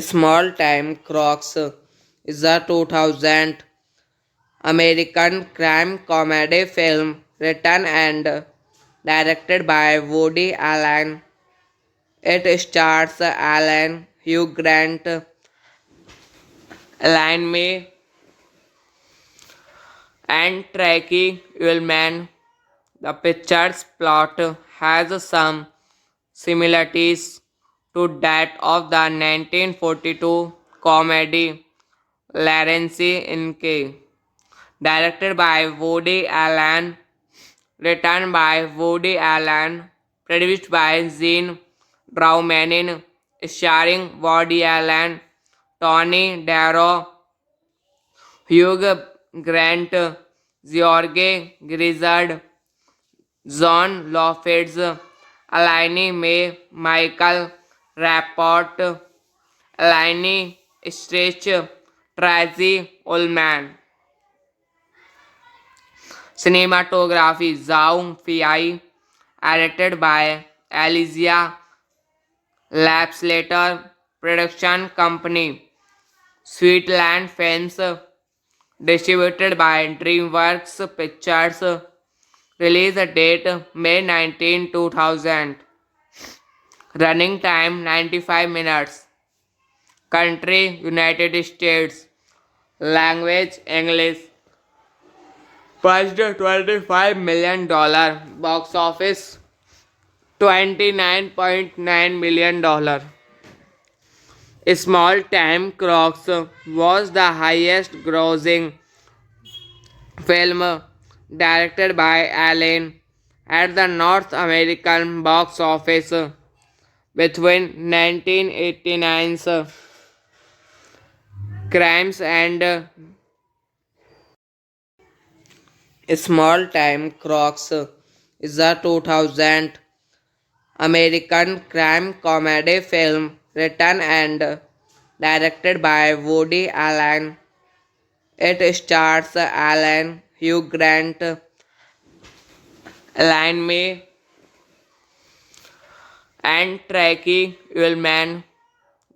Small Time Crocs is a 2000 American crime comedy film written and directed by Woody Allen. It stars Alan, Hugh Grant, Elaine May, and Tracy Ullman. The picture's plot has some similarities to that of the 1942 comedy Lawrence in K, directed by Woody Allen, written by Woody Allen, produced by Gene Raumanin, starring Woody Allen, Tony Darrow, Hugh Grant, George Grizzard, John Lofitz, Elaine May, Michael Rapport, Elaine Stretch, Tracy Ullman. Cinematography Zhao Fei, edited by Elijah Lapslater, production company Sweetland Films, distributed by DreamWorks Pictures, release date May 19, 2000, running time 95 minutes, country United States, language English, budget $25 million, box office $29.9 million. Small Time Crocs was the highest grossing film directed by Allen at the North American box office between 1989's Crimes and Small Time Crocs is a 2000 American crime comedy film written and directed by Woody Allen. It stars Alan, Hugh Grant, Elaine May, and Tracy Ullman.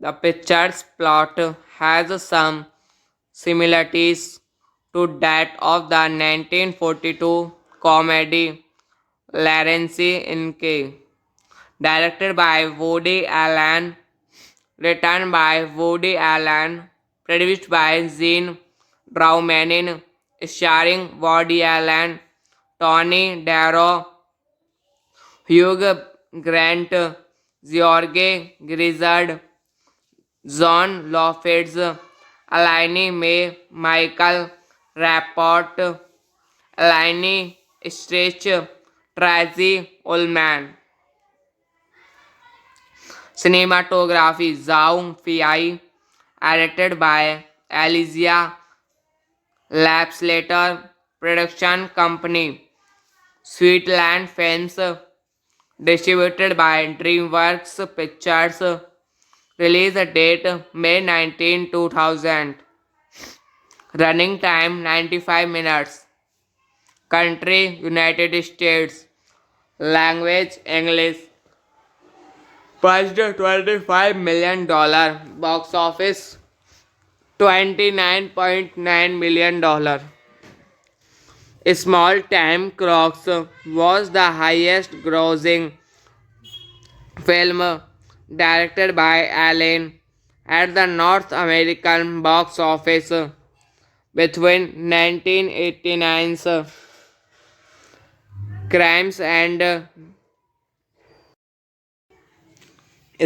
The picture's plot has some similarities to that of the 1942 comedy Lawrence in K, directed by Woody Allen, written by Woody Allen, produced by Gene Raumanin, starring Woody Allen, Tony Darrow, Hugh Grant, George Grizzard, John Lofitz, Elaine May, Michael Rapport, Elaine Stretch, Tracy Ullman. Cinematography Zhao Fei, edited by Elijah Lapslater Production Company, Sweetland Films, distributed by DreamWorks Pictures. Release date May 19, 2000. Running time 95 minutes. Country United States. Language English. Budget $25 million. Box office $29.9 million. Small Time Crocs was the highest grossing film directed by Allen at the North American box office between 1989's Crimes and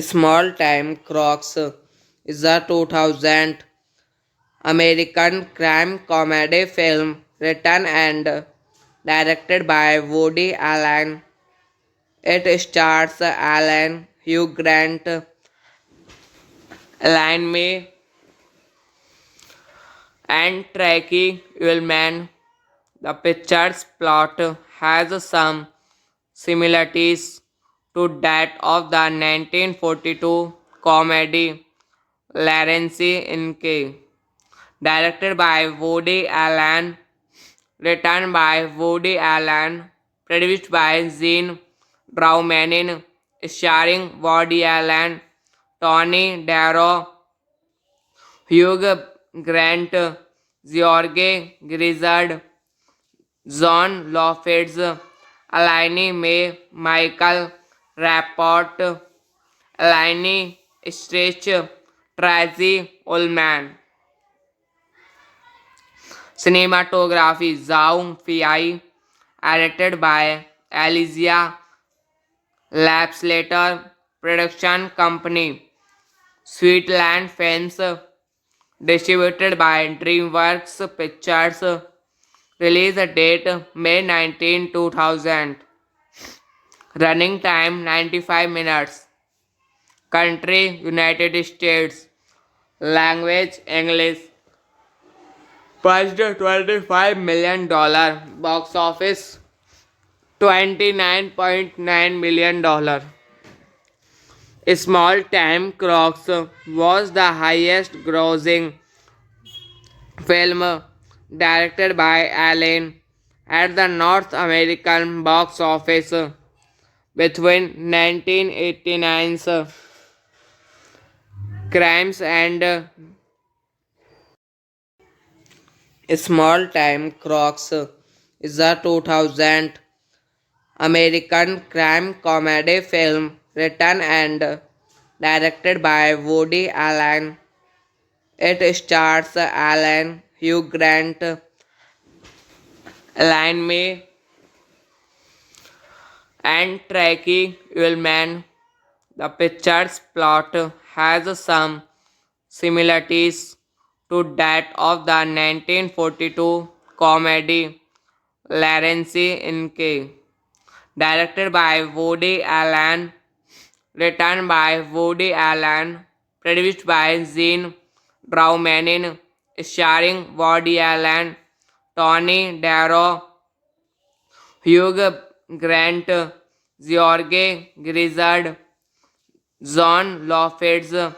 Small Time Crocs is a 2000 American crime comedy film written and directed by Woody Allen. It stars Allen, Hugh Grant, Elaine May, and Tracy Ullman. The picture's plot has some similarities to that of the 1942 comedy Lawrence in K, directed by Woody Allen, written by Woody Allen, produced by Gene Braumanin, starring Woody Allen, Tony Darrow, Hugh Grant, George Grizzard, John Lofitz, Elaine May, Michael Rapport, Elaine Stritch, Tracy Ullman. Cinematography Zhao Fei, edited by Elijah Lapslater Production Company, Sweetland Films, distributed by DreamWorks Pictures. Release date May 19, 2000. Running time 95 minutes. Country United States. Language English. Budget $25 million. Box office $29.9 million. Small Time Crocs was the highest grossing film directed by Allen at the North American box office between 1989's Crimes and Small Time Crocs is a 2000 American crime comedy film written and directed by Woody Allen. It stars Allen, Hugh Grant, Elaine May, and Tracy Ullman. Cinematography Zhao Fei, edited by Elijah Lapslater Production Company, Sweetland Films, distributed by DreamWorks Pictures. Release date May 19, 2000. Running time 95 minutes. Country United States. Language English. Budget $25 million. Box office $29.9 million. Crimes and Small Time Crocs is a 2000 American crime comedy film written and directed by Woody Allen. It stars Allen, Hugh Grant, Elaine May, and Tracy Ullman. The picture's plot has some similarities to that of the 1942 comedy Lawrence in K, directed by Woody Allen, written by Woody Allen, produced by Gene Braumanin, starring Woody Allen, Tony Darrow, Hugh Grant, George Grizzard, John Lofitz,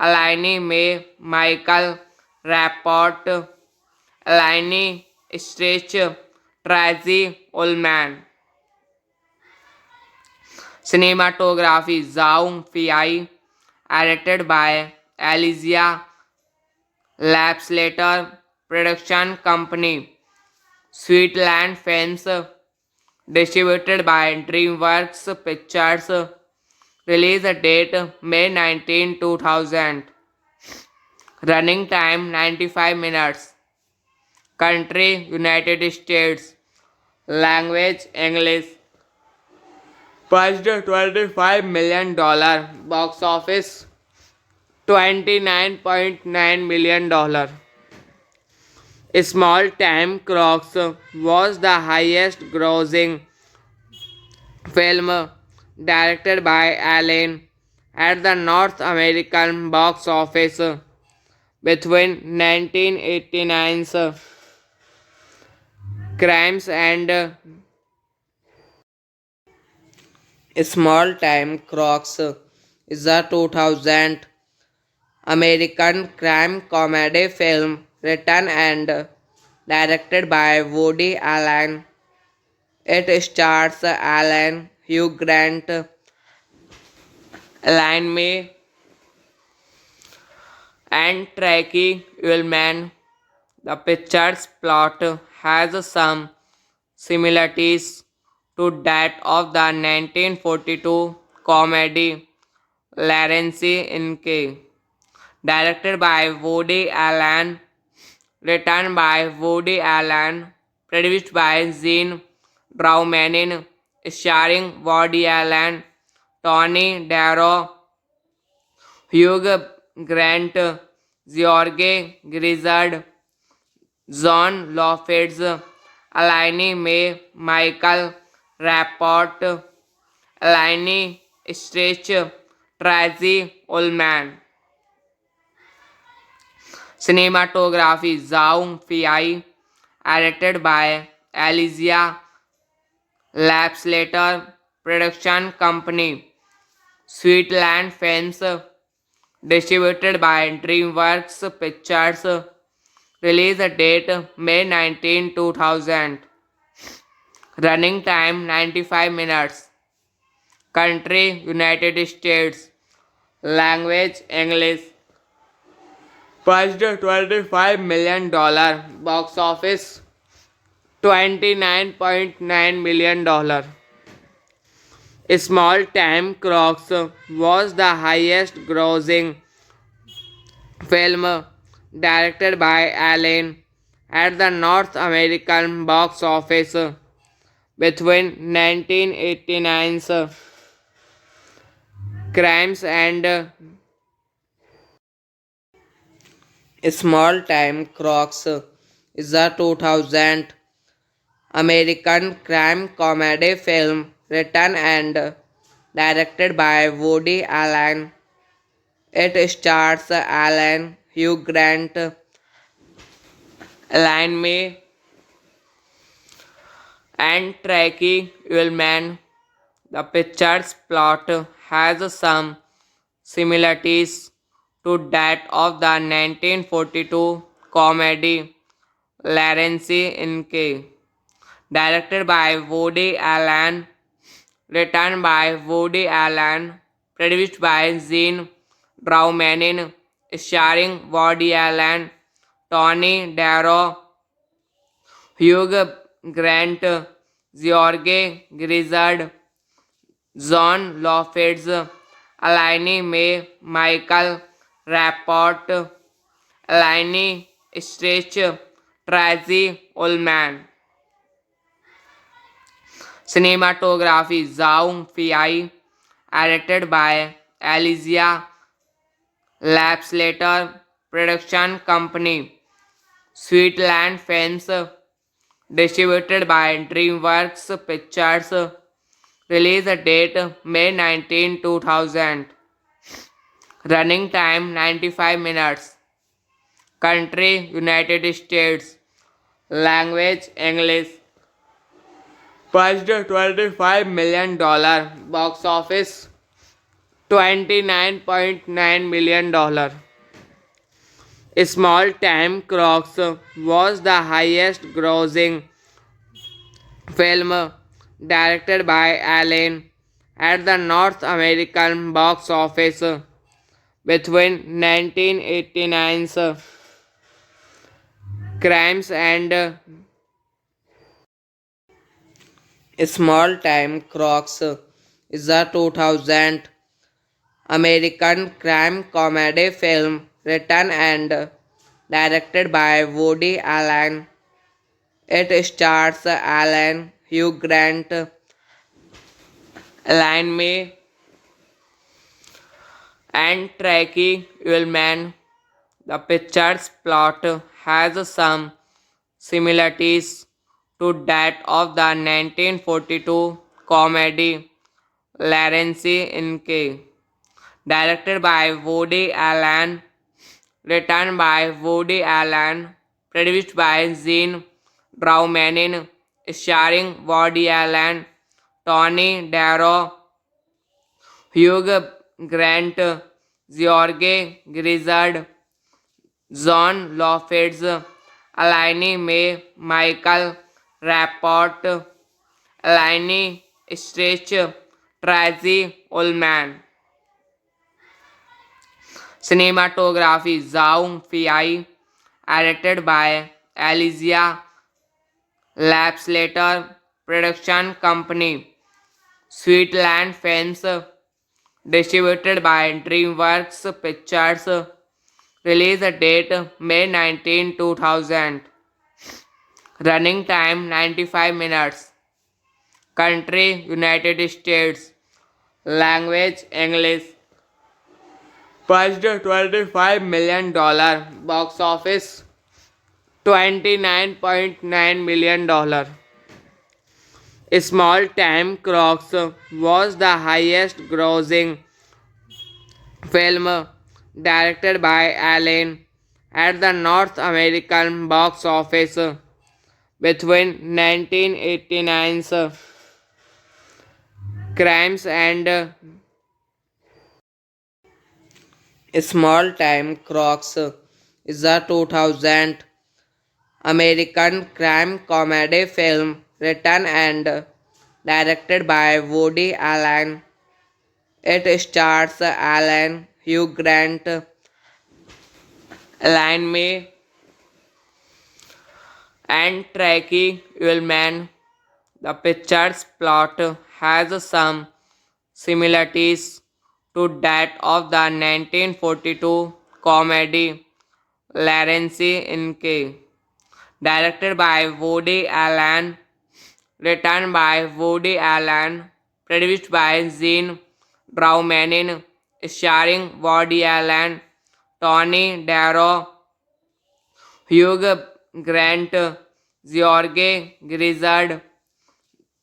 Elaine May, Michael Rapport, Elaine Stritch, Tracy Ullman. Cinematography Zhao Fei, edited by Elijah Lapslater Production Company, Sweetland Films, distributed by DreamWorks Pictures. Release date May 19, 2000. Running time 95 minutes. Country United States. Language English. Budget $25 million. Box office $29.9 million. Small Time Crocs was the highest grossing film directed by Allen at the North American box office between 1989's Crimes and Small Time Crooks is a 2000 American crime comedy film written and directed by Woody Allen. It stars Alan, Hugh Grant, Elaine May, and Tracy Ullman. The picture's plot has some similarities to that of the 1942 comedy Lawrence in K, directed by Woody Allen, written by Woody Allen, produced by Gene Raumanin, starring Woody Allen, Tony Darrow, Hugh Grant, George Grizzard, John Lofitz, Alaini May, Michael Rapport, Alaini Stretch, Tracy Ullman. Cinematography Zhao Fei, edited by Alizia Lapslater, production company Sweetland Films, distributed by DreamWorks Pictures, release date May 19, 2000, running time 95 minutes, country United States, language English, priced $25 million, box office $29.9 million. Small Time Crocs was the highest grossing film directed by Allen at the North American box office between 1989's Crimes and Small Time Crocs is a 2000 American crime comedy film written and directed by Woody Allen. It stars Alan, Hugh Grant, Elaine May, and Tracy Ullman. The picture's plot has some similarities to that of the 1942 comedy Lawrence in K, directed by Woody Allen, written by Woody Allen, produced by Gene Raumanin, starring Woody Allen, Tony Darrow, Hugh Grant, George Grizzard, John Lofitz, Alaini May, Michael Rapport, Alaini Stretch, Tracy Ullman. Cinematography Zhao Fei, edited by Alizia Lapslater, production company Sweetland Films, distributed by DreamWorks Pictures, release date May 19, 2000, running time 95 minutes, country United States, language English, priced $25 million, box office $29.9 million. Small Time Crocs was the highest grossing film directed by Allen at the North American box office between 1989's Crimes and Small Time Crocs is a 2000 American crime comedy film written and directed by Woody Allen. It stars Alan, Hugh Grant, Elaine May, and Tracy Ullman. The picture's plot has some similarities to that of the 1942 comedy Lawrence in K, directed by Woody Allen, written by Woody Allen, produced by Gene Drowning, starring Woody Allen, Tony Darrow, Hugh Grant, George Grizzard, John Lofitz, Alaini May, Michael Rapport, Alaini Stretch, Tracy Ullman. Cinematography Zhao Fei, edited by Alizia Lapslater, production company Sweetland Films, distributed by DreamWorks Pictures, release date May 19, 2000, running time 95 minutes, country United States, language English, budget $25 million, box office $29.9 million. Small Time Crocs was the highest grossing film directed by Allen at the North American box office between 1989's Crimes and Small Time Crocs is a 2000 American crime comedy film written and directed by Woody Allen. It stars Allen, Hugh Grant, Elaine May, and Tracy Ullman. The picture's plot has some similarities to that of the 1942 comedy Lawrence in K, directed by Woody Allen, written by Woody Allen, produced by Gene Draumanin, starring Woody Allen, Tony Darrow, Hugh Grant, George Grizzard,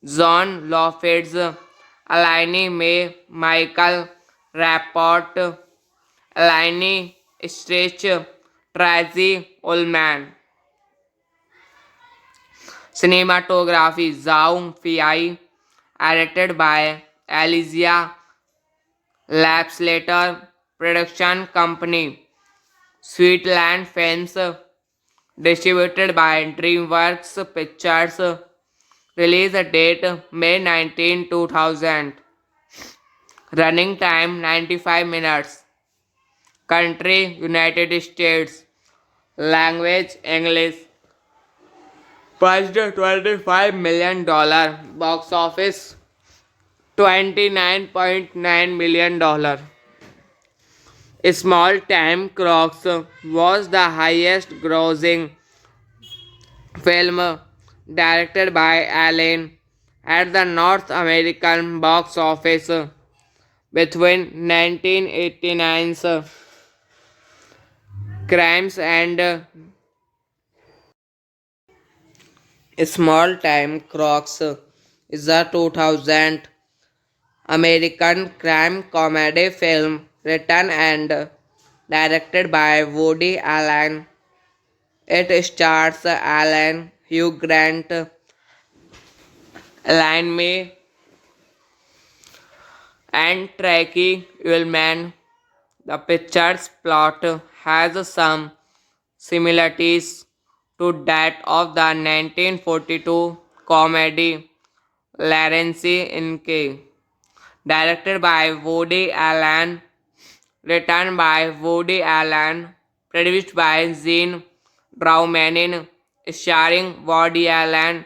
John Lofitz, Alaini May, Michael Rapport, Alaini Stretch, Tracy Ullman. Cinematography Zhao Fei, edited by Alizia Lapslater, production company Sweetland Films, distributed by DreamWorks Pictures, release date May 19, 2000, running time 95 minutes, country United States, language English, budget $25 million, box office $29.9 million. Small Time Crocs was the highest grossing film directed by Allen at the North American box office between 1989's Crimes and Small Time Crocs is a 2000 American crime comedy film written and directed by Woody Allen. It stars Allen, Hugh Grant, Elaine May, and Tracy Ullman. The picture's plot has some similarities to that of the 1942 comedy Lawrence in K, directed by Woody Allen, written by Woody Allen, produced by Gene Draumanin, starring Woody Allen,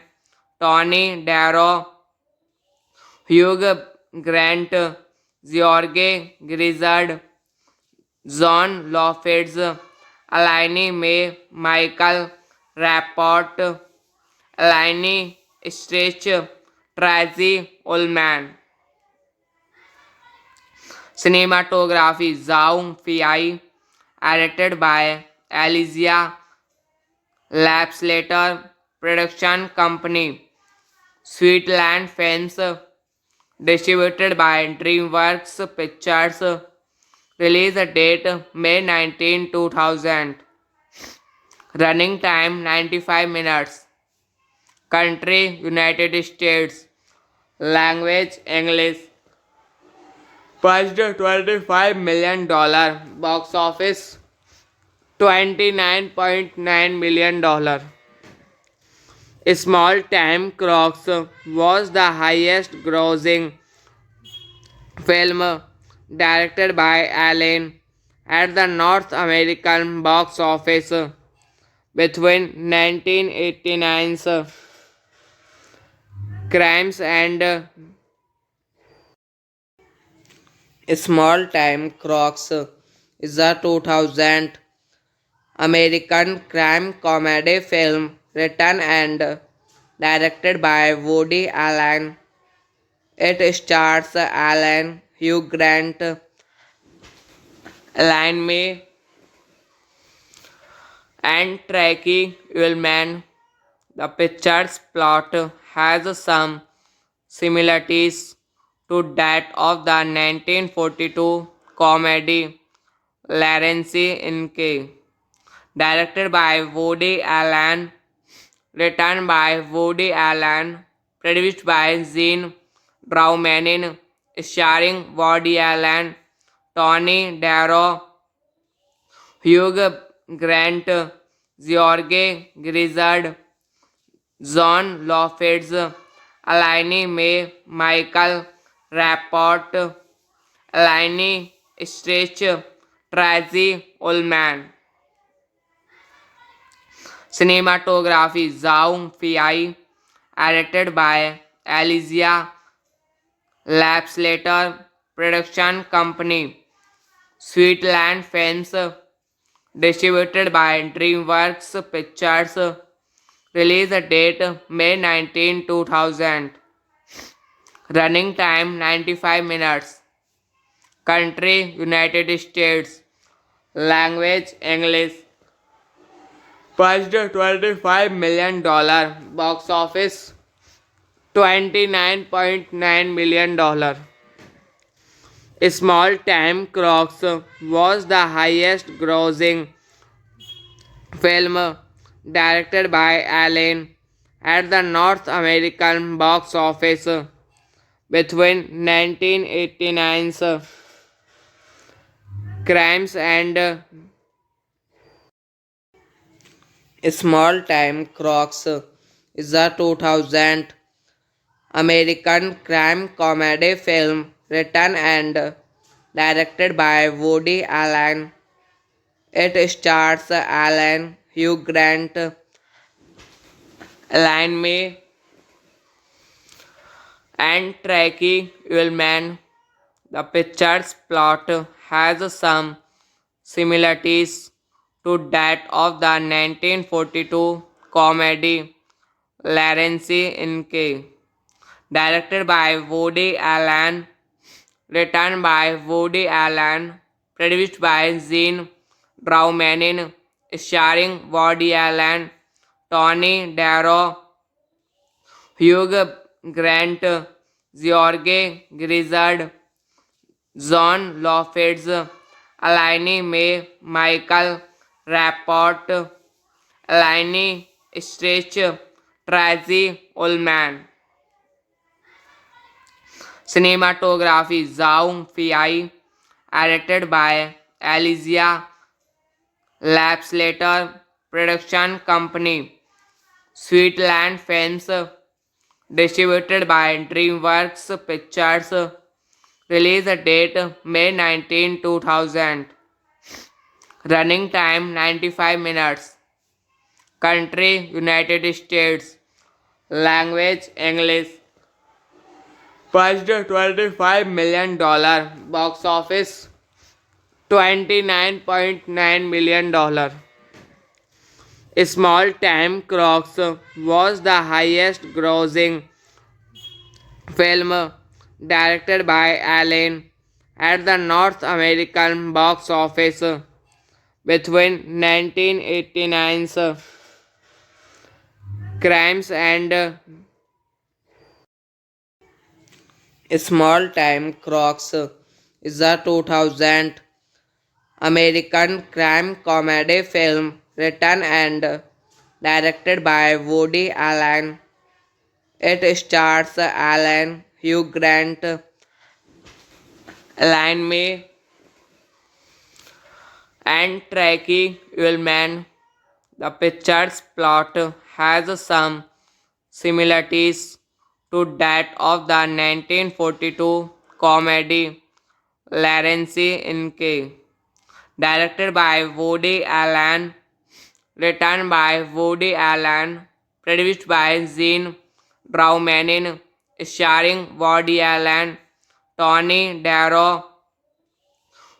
Tony Darrow, Hugh Grant, George Grizzard, John Lofitz, Alaini May, Michael Rapport, Alaini Stretch, Tracy Ullman. Cinematography Zhao Fei, edited by Alizia Lapslater, production company Sweetland Films, distributed by DreamWorks Pictures, release date May 19, 2000, running time 95 minutes, Country United States. Language English. Budget $25 million. Box office $29.9 million. Small Time Crocs was the highest grossing film directed by Allen at the North American box office between 1989's Crimes and Small Time Crocs is a 2000 American crime comedy film written and directed by Woody Allen. It stars Allen, Hugh Grant, Elaine May, and Tracy Ullman. The picture's plot has some similarities to that of the 1942 comedy Lawrence in K, directed by Woody Allen, written by Woody Allen, produced by Gene Braumanin, starring Woody Allen, Tony Darrow, Hugh Grant, George Grizzard, John Lofitz, Elaine May, Michael Rapport, Elaine Stritch, Tracy Ullman. Cinematography Zhao Fei, edited by Alizia Lapslater, production company Sweetland Films, distributed by DreamWorks Pictures, release date May 19, 2000, running time 95 minutes, country United States, language English, budget $25 million, box office $29.9 million. Small Time Crocs was the highest grossing film directed by Allen at the North American box office between 1989's Crimes and Small Time Crocs is a 2000 American crime comedy film written and directed by Woody Allen. It stars Allen, Hugh Grant, Elaine May, and Tracy Ullman. The picture's plot has some similarities to that of the 1942 comedy Lawrence in K, directed by Woody Allen, written by Woody Allen, produced by Gene Braumanin, starring Woody Allen, Tony Darrow, Hugh Grant, George Grizzard, John Lofitz, Elaine May, Michael Rapport, Elaine Stritch, Tracy Ullman. Cinematography Zhao Fei, edited by Alizia Lapslater, production company Sweetland Films, distributed by DreamWorks Pictures, release date May 19, 2000, running time 95 minutes, country United States, language English, budget $25 million, box office $29.9 million. Small Time Crocs was the highest grossing film directed by Allen at the North American box office between 1989's Crimes and Small Time Crocs is a 2000 American crime comedy film written and directed by Woody Allen. It stars Alan, Hugh Grant, Elaine May, and Tracy Ullman. The picture's plot has some similarities to that of the 1942 comedy Lawrence in K, directed by Woody Allen, written by Woody Allen, produced by Gene Draumanin, starring Woody Allen, Tony Darrow,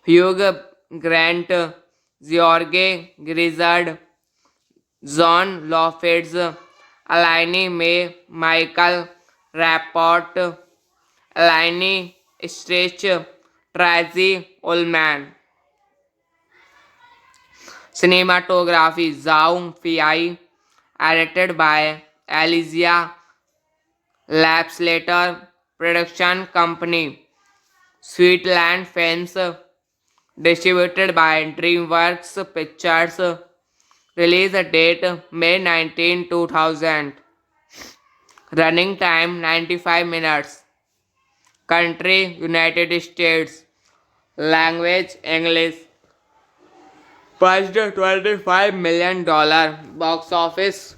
Hugh Grant, George Grizzard, John Lofitz, Alaini May, Michael Rapport, Alaini Stretch, Tracy Ullman. Cinematography Zhao Fei, edited by Alizia Lapslater, production company Sweetland Films, distributed by DreamWorks Pictures, release date May 19, 2000, running time 95 minutes, country United States, language English, budget $25 million, box office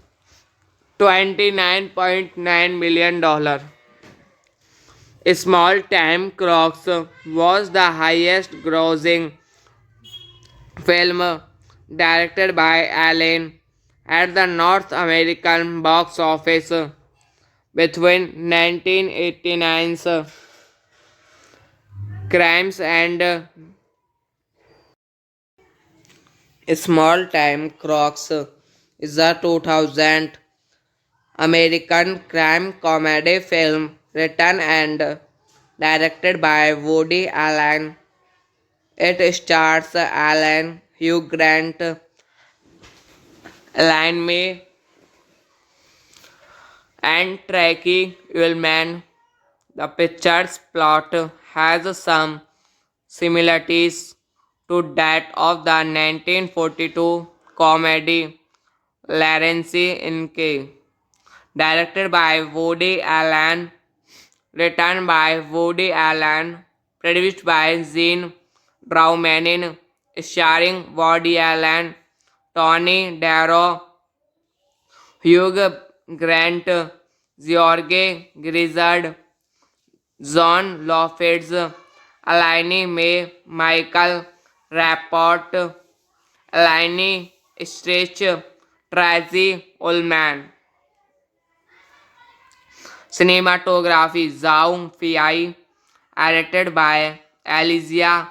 $29.9 million. Small Time Crocs was the highest grossing film directed by Allen at the North American box office between 1989's Crimes and Small Time Crocs is a 2000 American crime comedy film written and directed by Woody Allen. It stars Allen, Hugh Grant, Elaine May, and Tracy Ullman. The picture's plot has some similarities to that of the 1942 comedy Lawrence in K, directed by Woody Allen, written by Woody Allen, produced by Gene Draumanin, starring Woody Allen, Tony Darrow, Hugh Grant, George Grizzard, John Lofitz, Alaini May, Michael Rapport, Alaini Stretch, Tracy Ullman. Cinematography Zhao Fei, edited by Alizia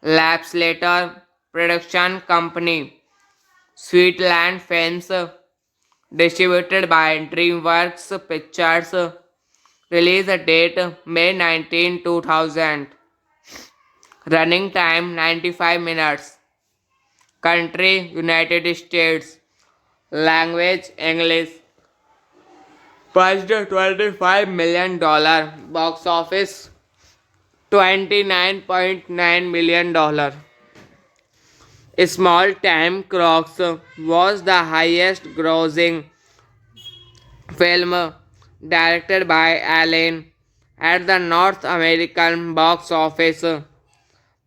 Lapslater, production company Sweetland Films, distributed by DreamWorks Pictures, release date May 19, 2000, running time 95 minutes, country United States, language English, budget $25 million, box office $29.9 million. Small Time Crocs was the highest grossing film directed by Allen at the North American box office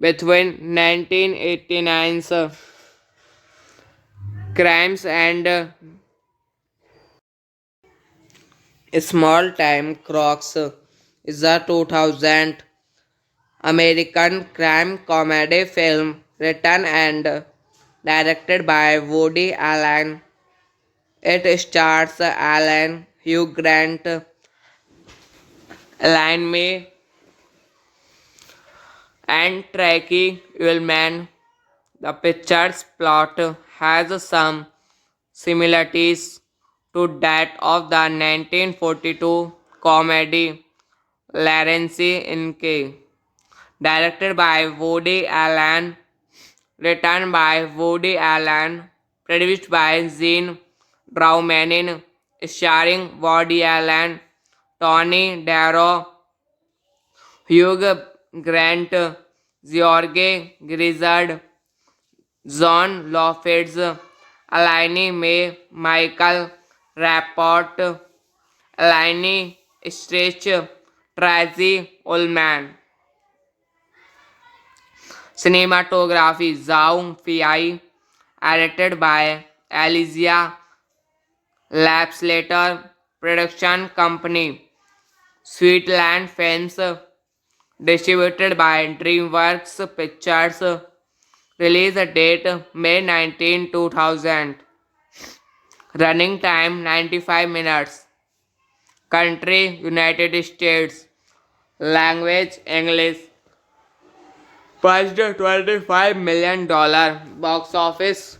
between 1989's Crimes and Small Time Crocs is a 2000 American crime comedy film written and directed by Woody Allen. It stars Allen, Hugh Grant, Elaine May, and Tracy Ullman. The picture's plot has some similarities to that of the 1942 comedy Lawrence in K, directed by Woody Allen, written by Woody Allen, produced by Gene Draumanin, starring Woody Allen, Tony Darrow, Hugh Grant, George Grizzard, John Lofitz, Alaini May, Michael Rapport, Eleni Stretch, Tracy Ullman. Cinematography Zhao Fei, edited by Alizia Lapslater, production company Sweetland Films, distributed by DreamWorks Pictures, release date May 19, 2000, running time 95 minutes, country United States, language English, budget $25 million, box office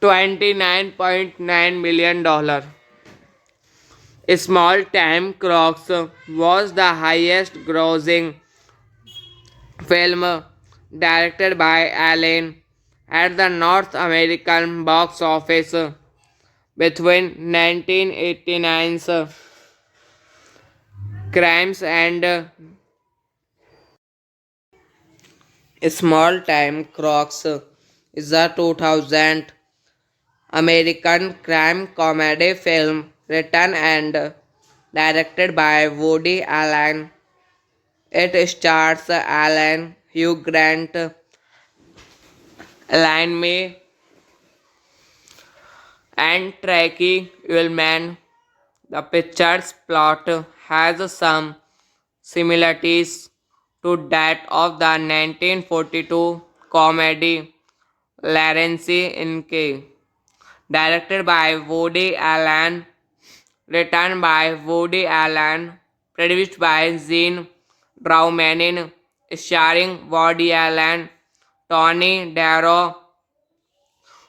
$29.9 million. Small Time Crocs was the highest grossing film directed by Allen at the North American box office between 1989's Crimes and Small Time Crocs is a 2000 American crime comedy film written and directed by Woody Allen. It stars Allen, Hugh Grant, Elaine May, and Tracy Ullman. The picture's plot has some similarities to that of the 1942 comedy Lawrence in K, directed by Woody Allen, written by Woody Allen, produced by Gene Draumanin, starring Woody Allen, Tony Darrow,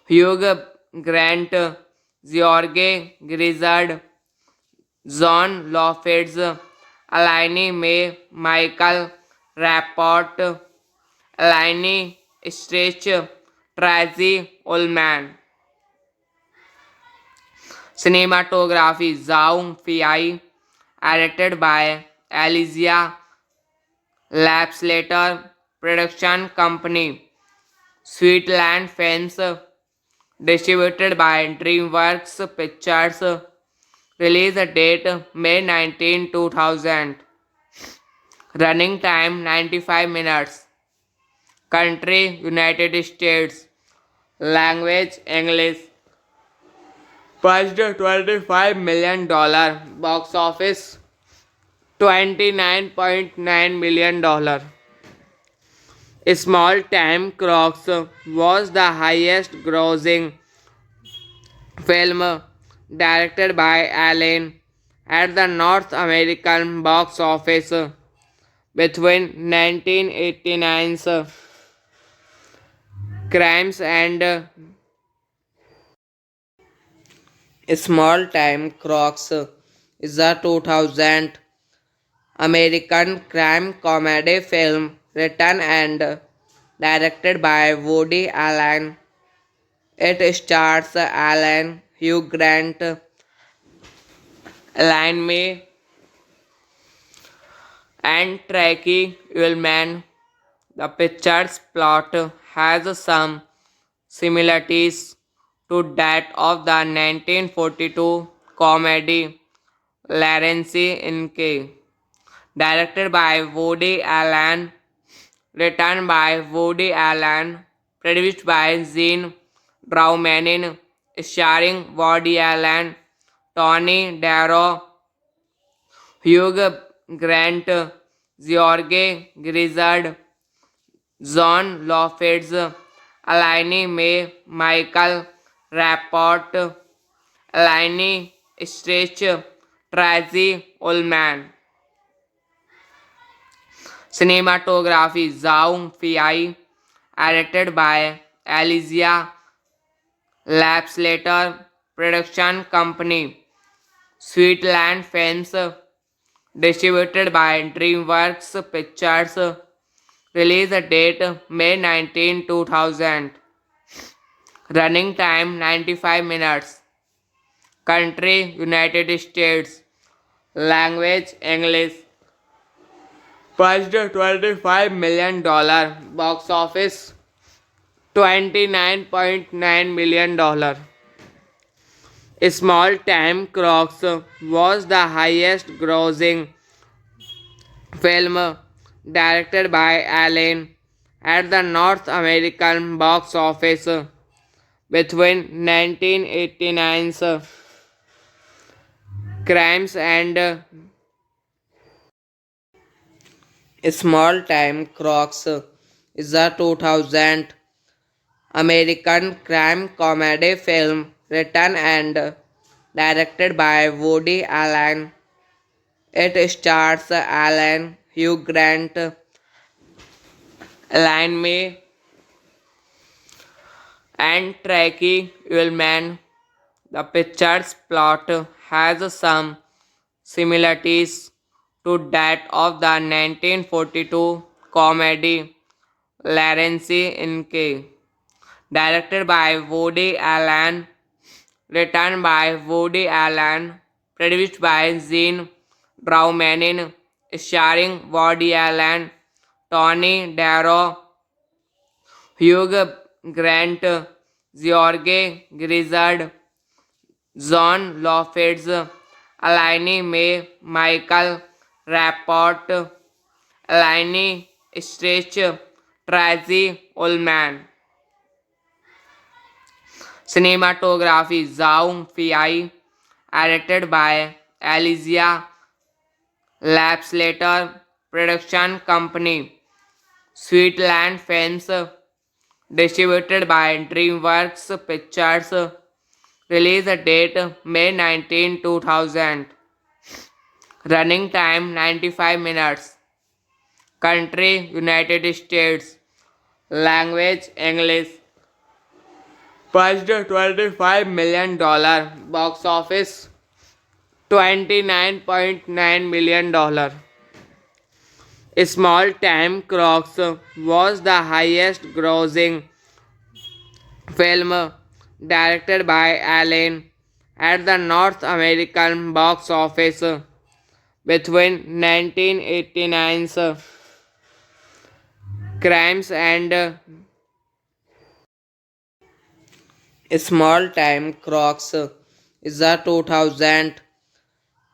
Hugh Grant, George Grizzard, John Lofitz, Elaine May, Michael Rapport, Elaine Stretch, Tracy Ullman. Cinematography Zhao Fei, edited by Alizia Lapslater, production company Sweetland Films, distributed by DreamWorks Pictures, release date May 19, 2000, running time 95 minutes, country United States, language English, budget $25 million, box office $29.9 million. Small Time Crocs was the highest grossing film directed by Allen at the North American box office between 1989's Crimes and Small Time Crocs is a 2000 American crime comedy film written and directed by Woody Allen. It stars Allen, Hugh Grant, Elaine May, and Tracy Ullman. The picture's plot has some similarities to that of the 1942 comedy Lawrence in K, directed by Woody Allen, written by Woody Allen, produced by Gene Draumanin, starring Woody Allen, Tony Darrow, Hugh Grant, George Grizzard, John Lofitz, Elaine May, Michael Rapport, Elaine Stretch, Tracy Ullman. Cinematography Zhao Fei, edited by Alizia Lapslater, production company Sweetland Films, distributed by DreamWorks Pictures, release date May 19, 2000, running time 95 minutes, country United States, language English, budget $25 million, box office $29.9 million. Small Time Crocs was the highest grossing film directed by Allen at the North American box office between 1989's Crimes and Small Time Crocs is a 2000 American crime comedy film written and directed by Woody Allen. It stars Allen, Hugh Grant, Elaine May, and Tracy Ullman. The picture's plot has some similarities to that of the 1942 comedy Lawrence in K, directed by Woody Allen, written by Woody Allen, produced by Gene Draumanin, starring Woody Allen, Tony Darrow, Hugh Grant, George Grizzard, John Lofitz, Elaine May, Michael Rapport, Elaine Stritch, Tracy Ullman. Cinematography Zhao Fei, edited by Alizia Lapslater, production company Sweetland Films, distributed by DreamWorks Pictures, release date May 19, 2000, running time 95 minutes, country United States, language English, budget $25 million, box office $29.9 million. Small Time Crocs was the highest grossing film directed by Allen at the North American box office between 1989's Crimes and Small Time Crocs is a 2000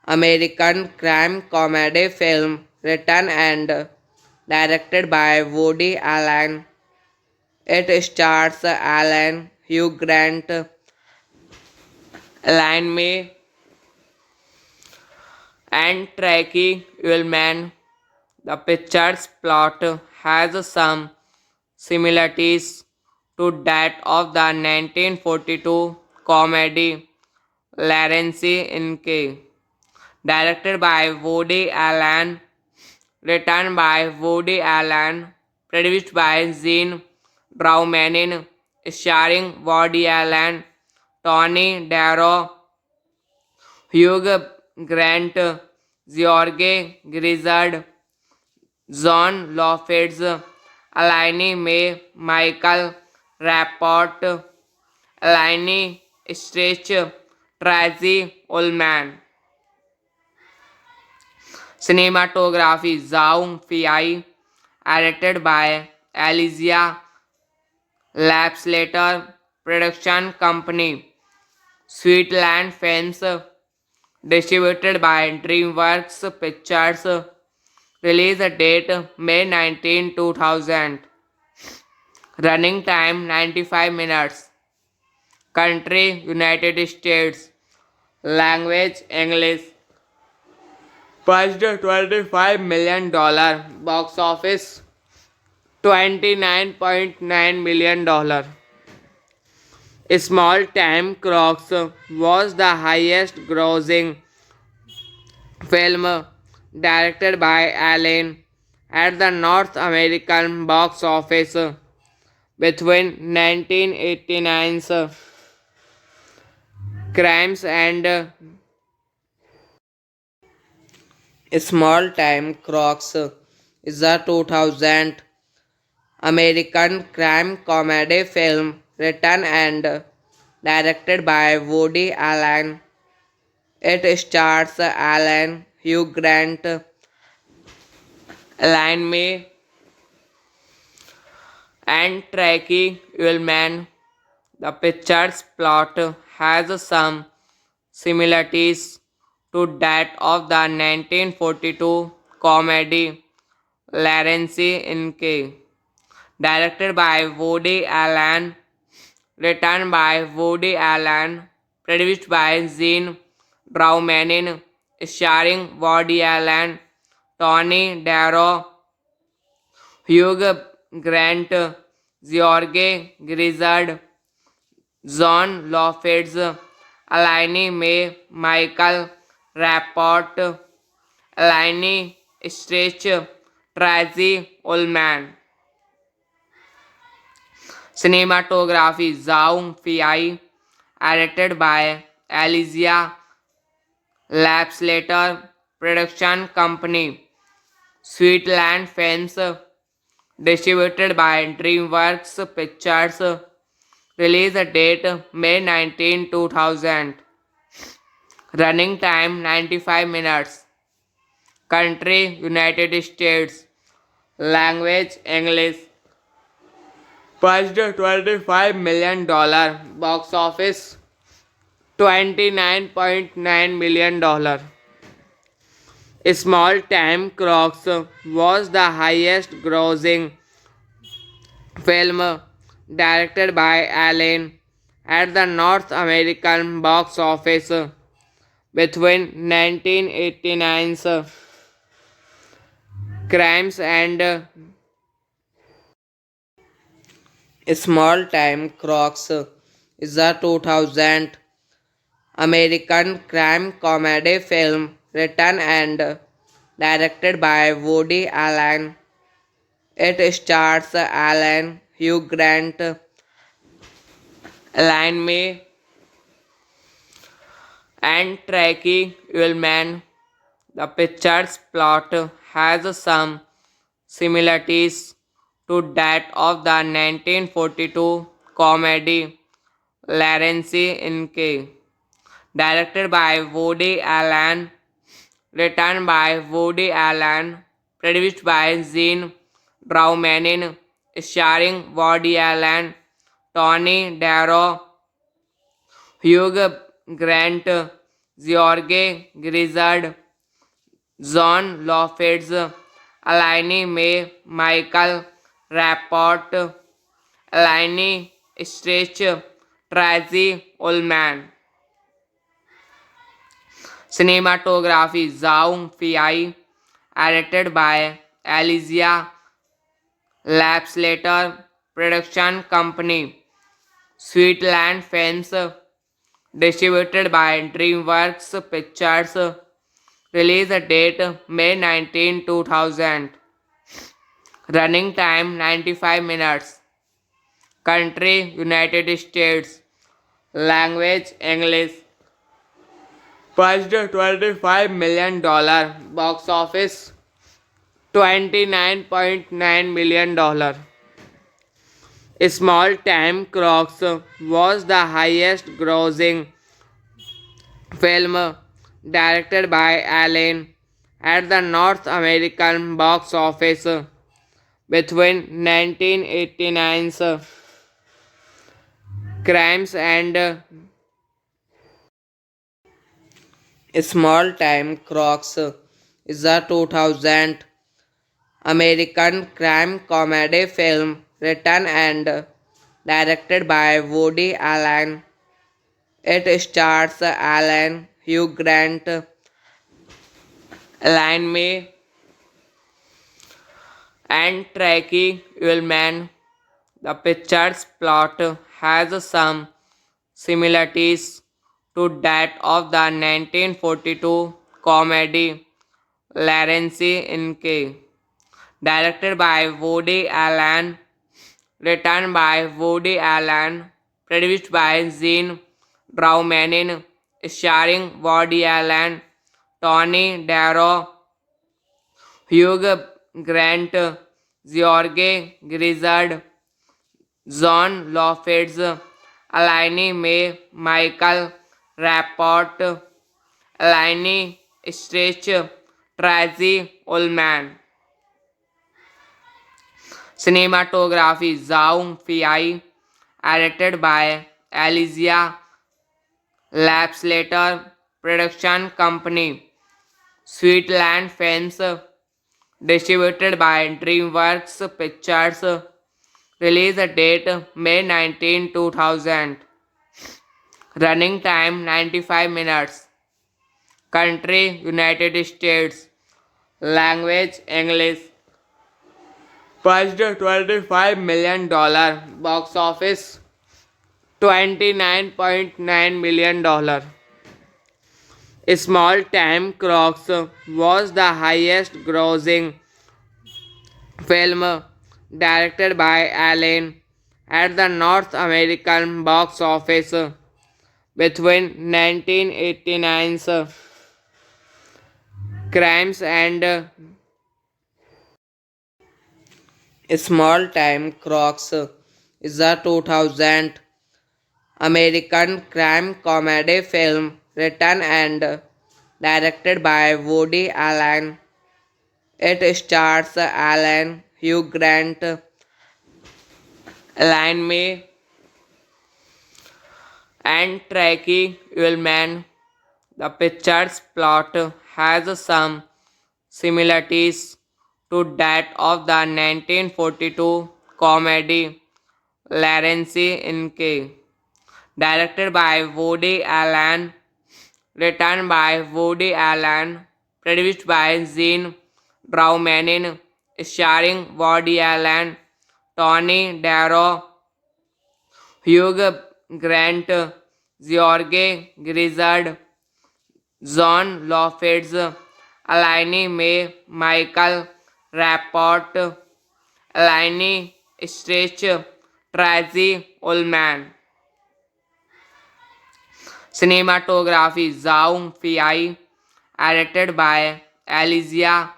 American crime comedy film written and directed by Woody Allen. It stars Allen, Hugh Grant, Elaine May, and Tracy Ullman. The picture's plot has some similarities to that of the 1942 comedy Lawrence in K, directed by Woody Allen, written by Woody Allen, produced by Gene Draumanin, starring Woody Allen, Tony Darrow, Hugh Grant, George Grizzard, John Lofitz, Elaine May, Michael Rapport, Elaine Stritch, Tracy Ullman. Cinematography Zhao Fei, edited by Alizia Lapslater, production company Sweetland Films, distributed by DreamWorks Pictures, release date May 19, 2000, running time 95 minutes, country United States, language English, budget $25 million, box office $29.9 million. Small Time Crocs was the highest grossing film directed by Allen at the North American box office between 1989's Crimes and Small Time Crocs is a 2000 American crime comedy film written and directed by Woody Allen. It stars Allen, Hugh Grant, Elaine May, and Tracy Ullman. The picture's plot has some similarities to that of the 1942 comedy Lawrence in K. Directed by Woody Allen, written by Woody Allen, produced by Gene Draumanin, starring Woody Allen, Tony Darrow, Hugh Grant, George Grizzard, John Lofitz, Alaini May, Michael Rapport, Alaini Stretch, Tracy Ullman. Cinematography Zhao Fei, edited by Alizia Lapslater, production company Sweetland Films, distributed by DreamWorks Pictures, release date May 19, 2000, running time 95 minutes, country United States, language English, budget $25 million, box office $29.9 million. Small Time Crocs was the highest grossing film directed by Allen at the North American box office between 1989's Crimes and Small Time Crocs is a 2000 American crime comedy film written and directed by Woody Allen. It stars Allen, Hugh Grant, Elaine May, and Tracy Ullman. The picture's plot has some similarities to that of the 1942 comedy Lawrence in K. Directed by Woody Allen, written by Woody Allen, produced by Gene Draumanin, starring Woody Allen, Tony Darrow, Hugh Grant, George Grizzard, John Lofitz, Alaini May, Michael Rapport, Alaini Stretch, Tracy Ullman. Cinematography Zhao Fei, edited by Alizia Lapslater, production company Sweetland Films, distributed by DreamWorks Pictures, release date May 19, 2000, running time 95 minutes, country United States, language English, budget $25 million, box office $29.9 million. Small Time Crocs was the highest grossing film directed by Allen at the North American box office between 1989's Crimes and Small Time Crocs is a 2000 American crime comedy film written and directed by Woody Allen. It stars Allen, Hugh Grant, Elaine May, and Tracy Ullman. The picture's plot has some similarities to that of the 1942 comedy Lawrence in K. Directed by Woody Allen, written by Woody Allen, produced by Gene Draumanin, starring Woody Allen, Tony Darrow, Hugh Grant, George Grizzard, John Lofitz, Alaini May, Michael Rapport, Alaini Stretch, Tracy Ullman. Cinematography Zhao Fei, edited by Alizia Lapslater Production Company, Sweetland Films, distributed by DreamWorks Pictures. Release date May 19, 2000. Running time 95 minutes. Country United States. Language English. Budget $25 million. Box office $29.9 million. Small Time Crocs was the highest grossing film directed by Allen at the North American box office between 1989's Crimes and Small Time Crocs is a 2000 American crime comedy film written and directed by Woody Allen. It stars Allen, Hugh Grant, Elaine May, and Tracy Ullman. The picture's plot has some similarities to that of the 1942 comedy Lawrence in K. Directed by Woody Allen, written by Woody Allen, produced by Gene Draumanin, starring Woody Allen, Tony Darrow, Hugh Grant, George Grizzard, John Lovitz, Elaine May, Michael Rapport, Elaine Stritch, Tracy Ullman. Cinematography Zhao Fei, edited by Elijah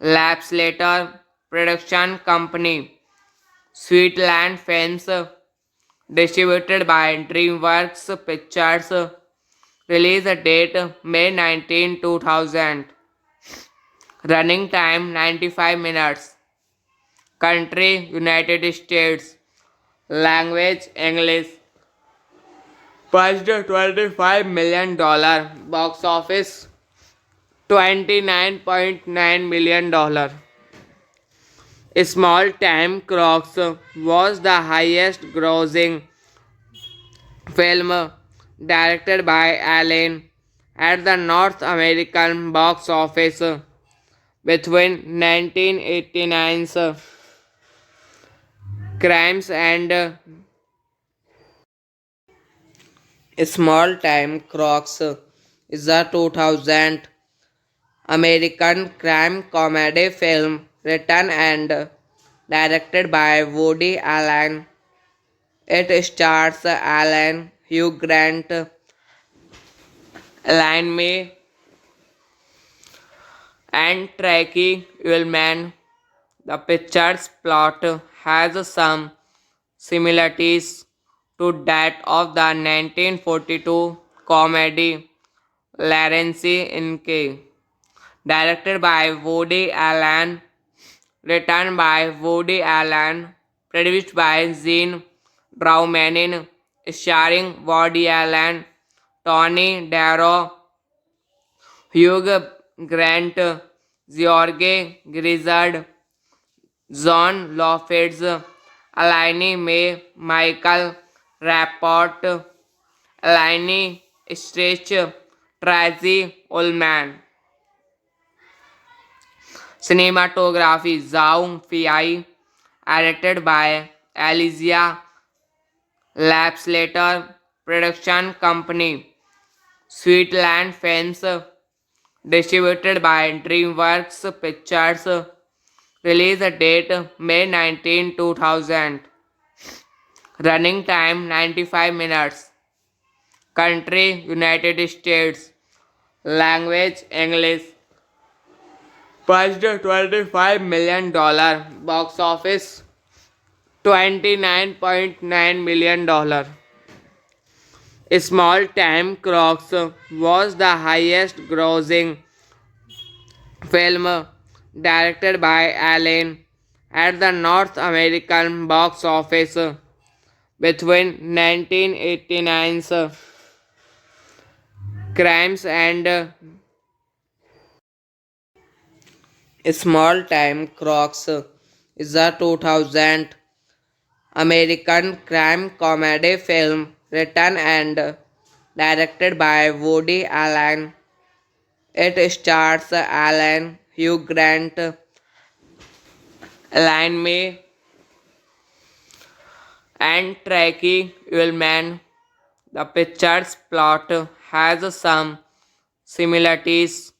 Lapslater Production Company, Sweetland Films, distributed by DreamWorks Pictures. Release date May 19, 2000. Running time 95 minutes. Country United States. Language English. Budget $25 million. Box office $29.9 million. Small Time Crocs was the highest grossing film directed by Allen at the North American box office between 1989's Crimes and Small Time Crocs is a 2000 American crime comedy film written and directed by Woody Allen. It stars Allen, Hugh Grant, Elaine May, and Tracy Ullman. The picture's plot has some similarities to that of the 1942 comedy Lawrence in K. Directed by Woody Allen, written by Woody Allen, produced by Gene Draumanin, starring Woody Allen, Tony Darrow, Hugh Grant, George Grizzard, John Lovitz, Elaine May, Michael Rapport, Elaine Stritch, Tracy Ullman. Cinematography Zhao Fei, edited by Elijah Lapslater Production Company, Sweetland Films, distributed by DreamWorks Pictures. Release date May 19, 2000. Running time 95 minutes. Country United States. Language English. Budget $25 million. Box office $29.9 million. Small Time Crocs was the highest grossing film directed by Allen at the North American box office between 1989's Crimes and Small Time Crocs is a 2000 American crime comedy film written and directed by Woody Allen. It stars Alan, Hugh Grant, Elaine May, and Tracy Ullman. The picture's plot has some similarities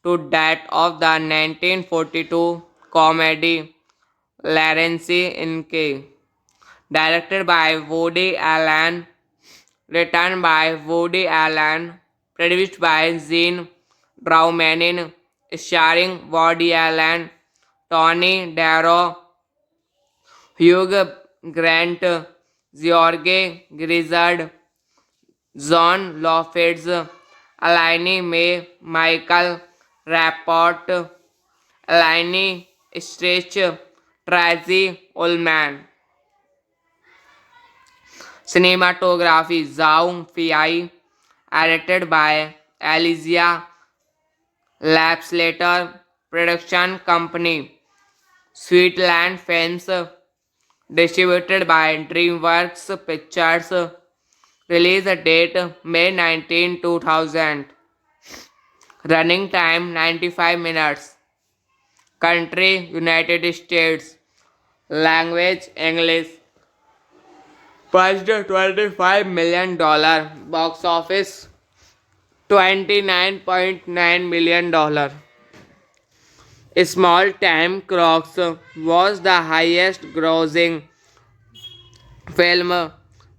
to that of the 1942 comedy Lawrence in K, directed by Woody Allen, written by Woody Allen, produced by Gene Draumanin, starring Woody Allen, Tony Darrow, Hugh Grant, George Grizzard, John Lofitz, Elaine May, Michael Rapport, Elaine Stretch, Tracy Ullman. Cinematography Zhao Fei, edited by Alizia Lapslater, production company Sweetland Films, distributed by DreamWorks Pictures, release date May 19, 2000, running time 95 minutes, country United States, language English, budget $25 million, box office $29.9 million. Small Time Crocs was the highest grossing film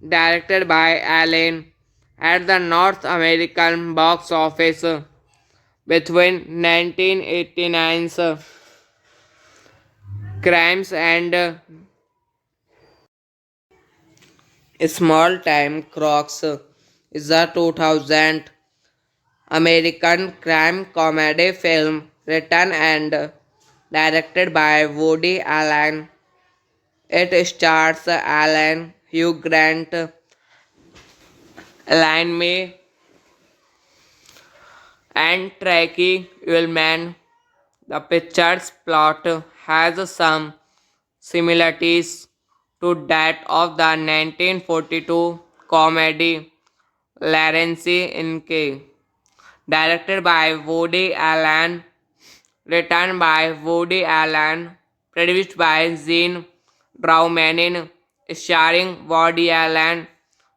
directed by Allen at the North American box office between 1989's Crimes and Small Time Crocs is a 2000 American crime comedy film written and directed by Woody Allen. It stars Alan, Hugh Grant, Elaine May, and Tracy Ullman. The picture's plot has some similarities to that of the 1942 comedy Lawrence in K, directed by Woody Allen, written by Woody Allen, produced by Gene Draumanin, starring Woody Allen,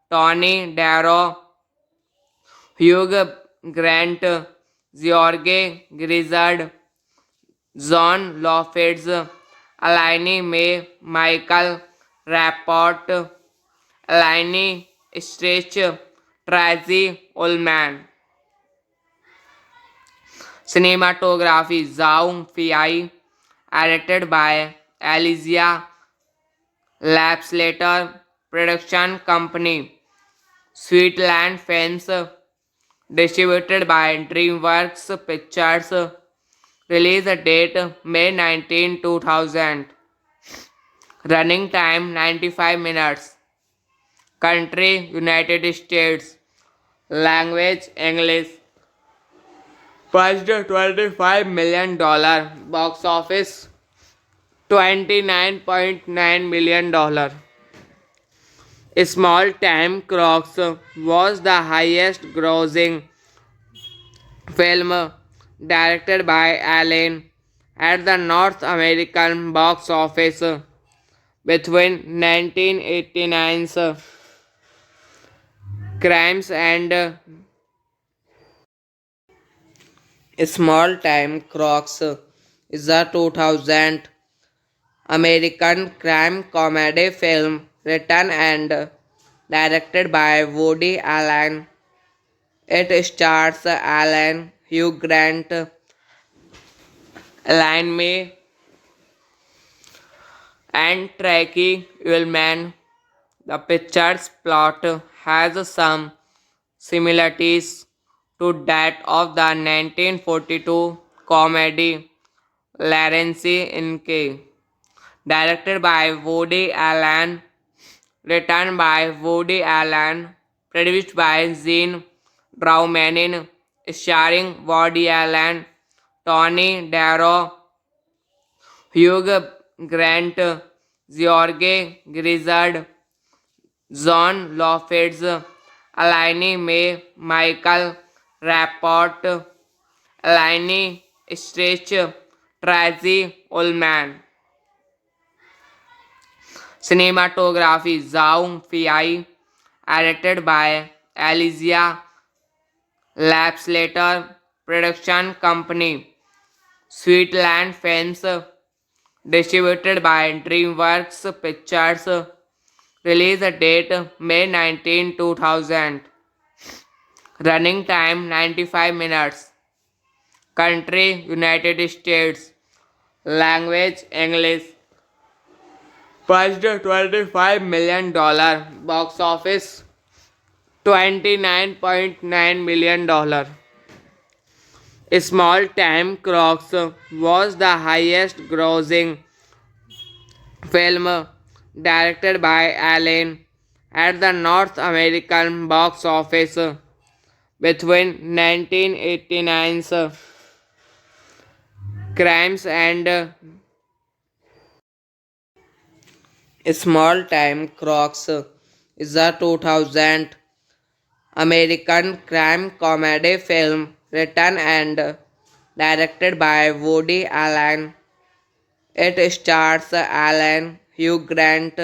Tony Darrow, Hugh Grant, George Grizzard, John Lofitz, Elaine May, Michael Rapport, Elaine Stretch, Tracy Ullman. Cinematography Zhao Fei, edited by Alizia Lapslater, production company Sweetland Films, distributed by DreamWorks Pictures, release date May 19, 2000, running time 95 minutes, country United States, language English, budget $25 million, box office $29.9 million. Small Time Crocs was the highest grossing film directed by Allen at the North American box office between 1989's Crimes and Small Time Crocs is a 2000 American crime comedy film written and directed by Woody Allen. It stars Alan, Hugh Grant, Elaine May, and Tracy Ullman. The picture's plot has some similarities to that of the 1942 comedy Lawrence in K, directed by Woody Allen, written by Woody Allen, produced by Gene Drowning, starring Woody Allen, Tony Darrow, Hugh Grant, George Grizzard, John Lovitz, Alaini May, Michael Rapport, Alaini Stretch, Tracy Ullman. Cinematography Zhao Fei, edited by Alizia Lapslater, production company Sweetland Films, distributed by DreamWorks Pictures, release date May 19, 2000, running time 95 minutes, country United States, language English, budget $25 million, box office $29.9 million. Small Time Crocs was the highest grossing film directed by Allen at the North American box office between 1989's Crimes and Small Time Crocs is a 2000 American crime comedy film written and directed by Woody Allen. It stars Allen, Hugh Grant,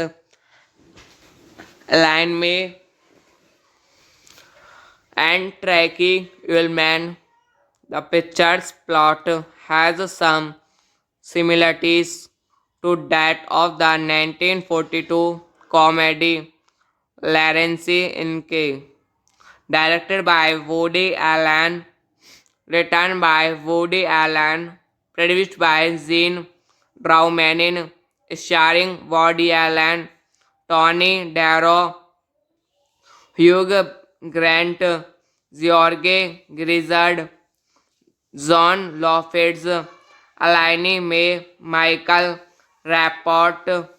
Elaine May, and Tracy Ullman. The picture's plot has some similarities to that of the 1942 comedy Lawrence in K, directed by Woody Allen, written by Woody Allen, produced by Gene Draumanin, starring Woody Allen, Tony Darrow, Hugh Grant, George Grizzard, John Lovitz, Alaini May, Michael Rapport,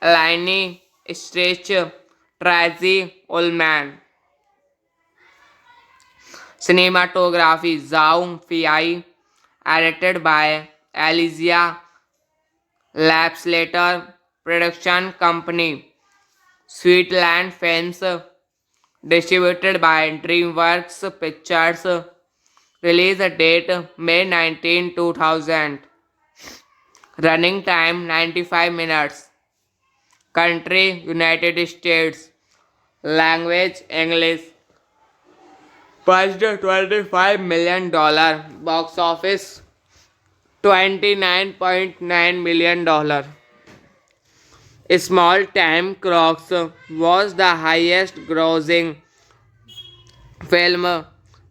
Alaini Stretch, Tracy Ullman. Cinematography Zhao Fei, edited by Alizia Lapslater, production company Sweetland Films, distributed by DreamWorks Pictures, release date May 19, 2000, running time 95 minutes, country United States, language English, budget $25 million, box office $29.9 million. Small Time Crocs was the highest grossing film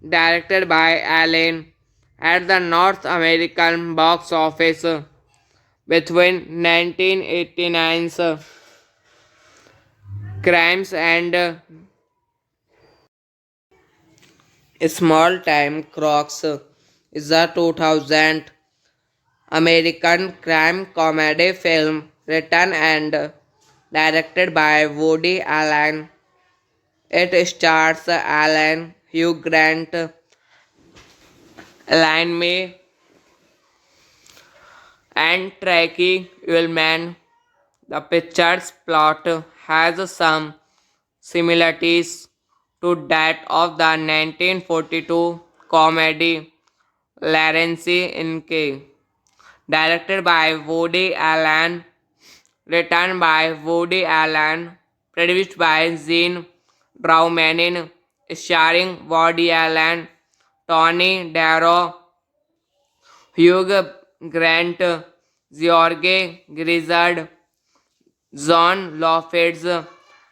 directed by Allen at the North American box office between 1989's Crimes and Small Time Crocs is a 2000 American crime comedy film written and directed by Woody Allen. It stars Allen, Hugh Grant, Elaine May, and Tracy Ullman. The picture's plot has some similarities to that of the 1942 comedy Lawrence in K, directed by Woody Allen, written by Woody Allen, produced by Gene Draumanin, starring Woody Allen, Tony Darrow, Hugh Grant, George Grizzard, John Lovitz,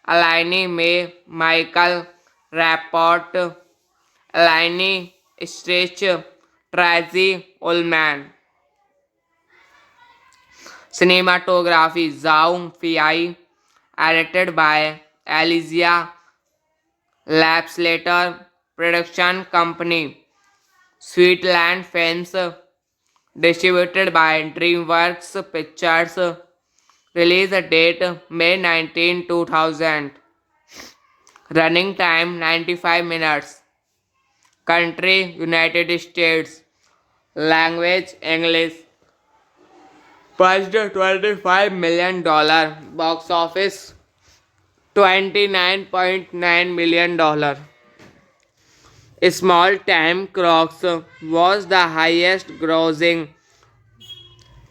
Alaini May, Michael Rapport, Alaini Stretch, Tracy Ullman. Cinematography Zhao Fei, edited by Alizia Lapslater, production company Sweetland Films, distributed by DreamWorks Pictures, release date May 19, 2000, running time 95 minutes, Country United States. Language English. Budget $25 million. Box office $29.9 million. Small Time Crocs was the highest grossing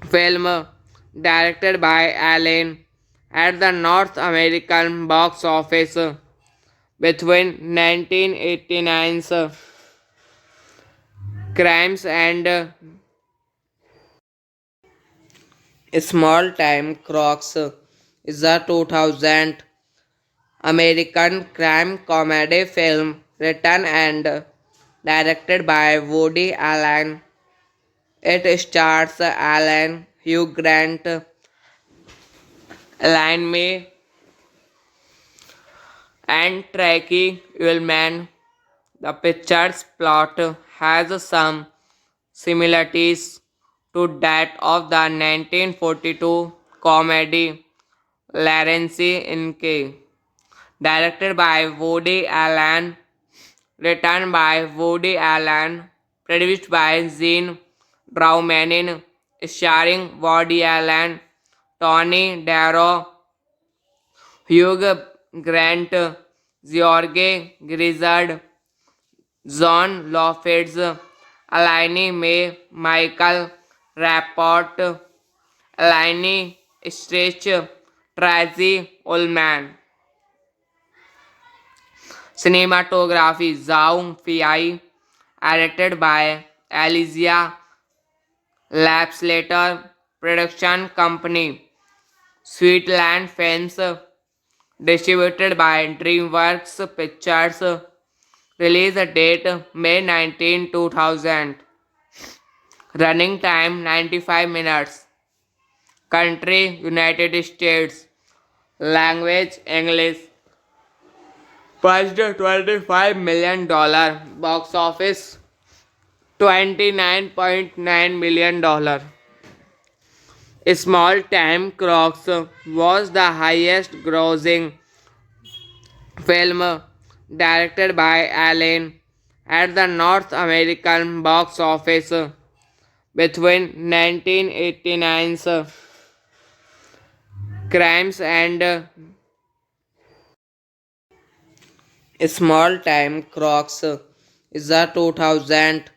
film directed by Allen at the North American box office between 1989's Crimes and Small Time Crocs is a 2000 American crime comedy film written and directed by Woody Allen. It stars Allen, Hugh Grant, Elaine May, and Tracy Ullman. The picture's plot has some similarities to that of the 1942 comedy Lawrence in K, directed by Woody Allen, written by Woody Allen, produced by Gene Draumanin, starring Woody Allen, Tony Darrow, Hugh Grant, George Grizzard, John Lofitz, Elaine May, Michael Rapport, Elaine Stritch, Tracy Ullman. Cinematography Zhao Fei, edited by Elijah Lapslater, production company Sweetland Films, distributed by DreamWorks Pictures, release date May 19, 2000, running time 95 minutes, country United States, language English, budget $25 million, box office $29.9 million. Small Time Crocs was the highest grossing film directed by Allen at the North American box office between 1989's Crimes and Small Time Crocs is a 2000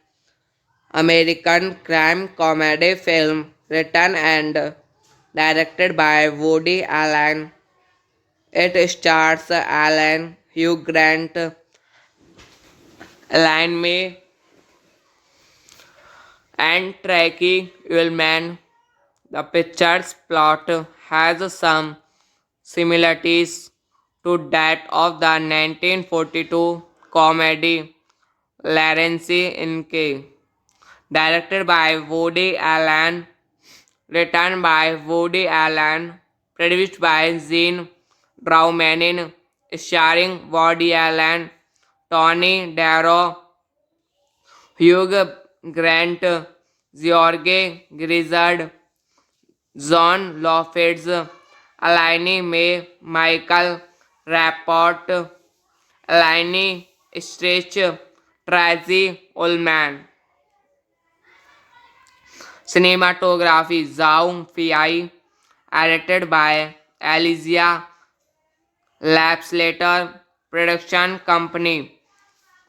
American crime comedy film written and directed by Woody Allen. It stars Allen, Hugh Grant, Elaine May, and Tracy Ullman. The picture's plot has some similarities to that of the 1942 comedy Lawrence in K, directed by Woody Allen, written by Woody Allen, produced by Gene Draumanin, starring Woody Allen, Tony Darrow, Hugh Grant, George Grizzard, John Lofitz, Elaine May, Michael Rapport, Elaine Stritch, Tracy Ullman. Cinematography Zhao Fei, edited by Elijah Lapslater, production company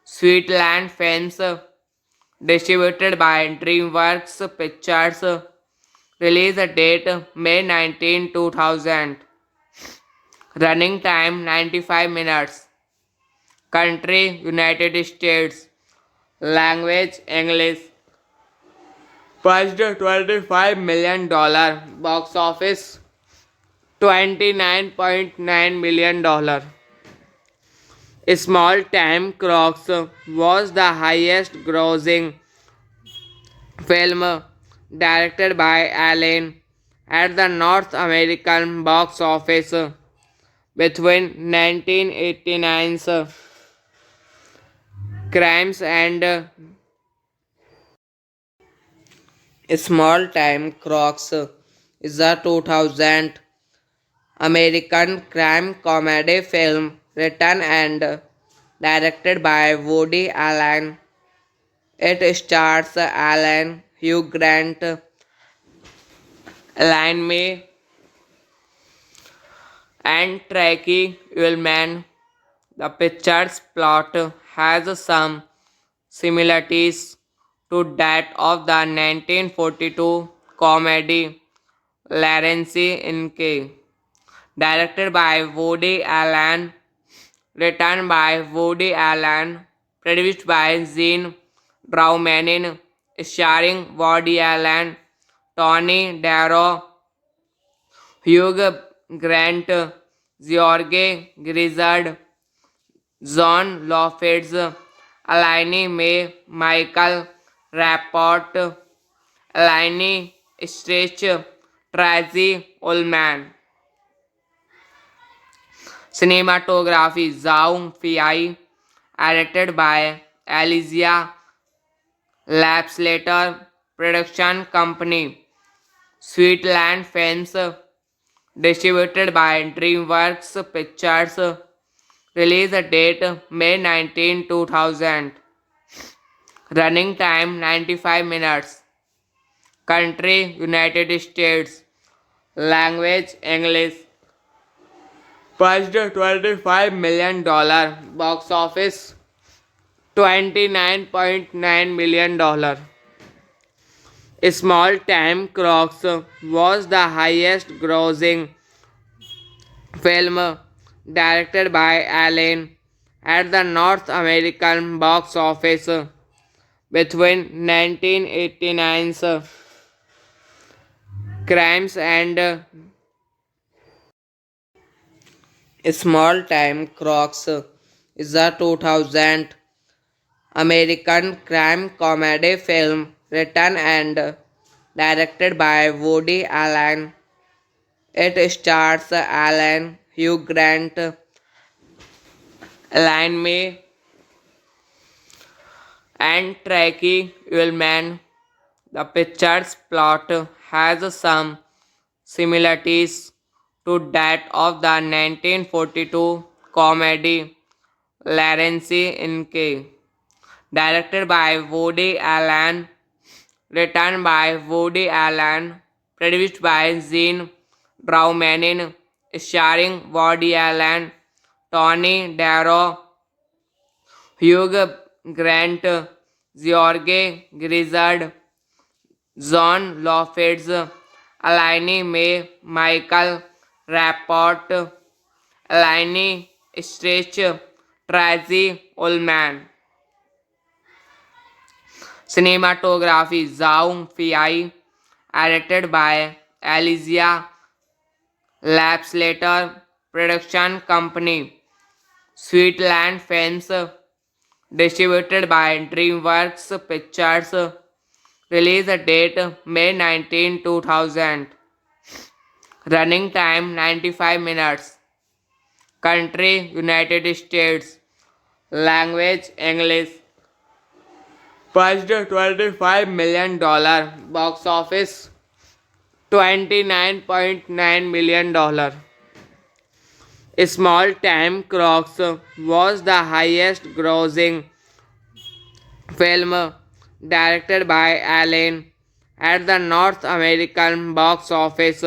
Sweetland Films, distributed by DreamWorks Pictures, release date May 19, 2000, running time 95 minutes, country United States, language English, budget $25 million, box office $29.9 million. Small Time Crocs was the highest grossing film directed by Allen at the North American box office between 1989's Crimes and Small Time Crocs is a 2000 American crime comedy film written and directed by Woody Allen. It stars Alan, Hugh Grant, Elaine May, and Tracy Ullman. The picture's plot has some similarities to that of the 1942 comedy Lawrence in K, directed by Woody Allen, written by Woody Allen, produced by Gene Raumanin, starring Woody Allen, Tony Darrow, Hugh Grant, George Grizzard, John Lofitz, Elaine May, Michael Rapport, Elaine Stritch, Tracy Ullman. Cinematography Zhao Fei, edited by Alizia Lapslater, production company Sweetland Films, distributed by DreamWorks Pictures, release date May 19, 2000, running time 95 minutes, country United States, language English, budget $25 million, box office $29.9 million. Small Time Crocs was the highest grossing film directed by Allen at the North American box office between 1989's Crimes and Small Time Crocs is a 2000 American crime comedy film written and directed by Woody Allen. It stars Allen, Hugh Grant, Elaine May, and Tracy Ullman. The picture's plot has some similarities to that of the 1942 comedy Lawrence in K, directed by Woody Allen, written by Woody Allen, produced by Gene Raumanin, starring Woody Allen, Tony Darrow, Hugh Grant, George Grizzard, John Lofitz, Elaine May, Michael Rapport, Elaine Stritch, Tracy Ullman. Cinematography Zhao Fei, edited by Alizia Lapslater, production company Sweetland Films, distributed by DreamWorks Pictures, release date May 19, 2000, running time 95 minutes, country United States, language English, budget $25 million, box office $29.9 million. Small Time Crocs was the highest grossing film directed by Allen at the North American box office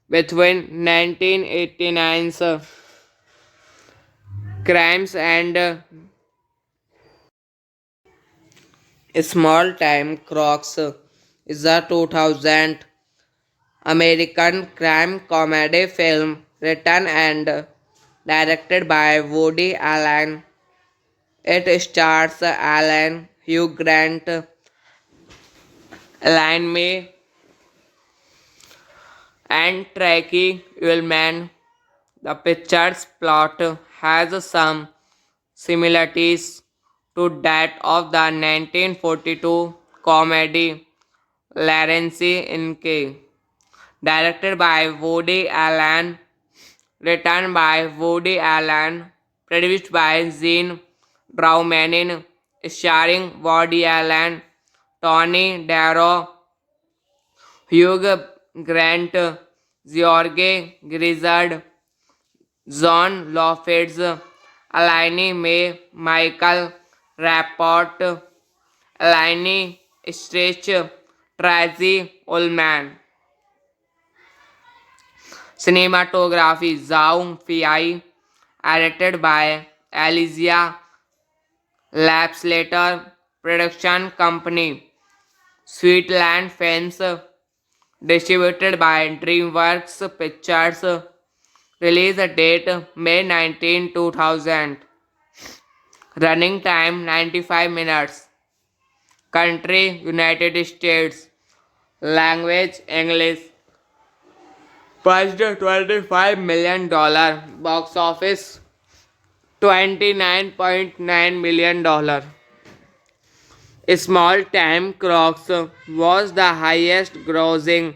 between 1989's Crimes and Small Time Crocs is a 2000 American crime comedy film written and directed by Woody Allen. It stars Allen, Hugh Grant, Elaine May, and Tracy Ullman. The picture's plot has some similarities to that of the 1942 comedy Lawrence in K, directed by Woody Allen, written by Woody Allen, produced by Gene Raumanin, starring Woody Allen, Tony Darrow, Hugh Grant, George Grizzard, John Lofitz, Elaine May, Michael Rapport, Elaine Stritch, Tracy Ullman. Cinematography Zhao Fei, edited by Alizia Lapslater, production company Sweetland Films, distributed by DreamWorks Pictures, release date May 19, 2000, running time 95 minutes, country United States, language English, budget $25 million, box office $29.9 million. Small Time Crocs was the highest grossing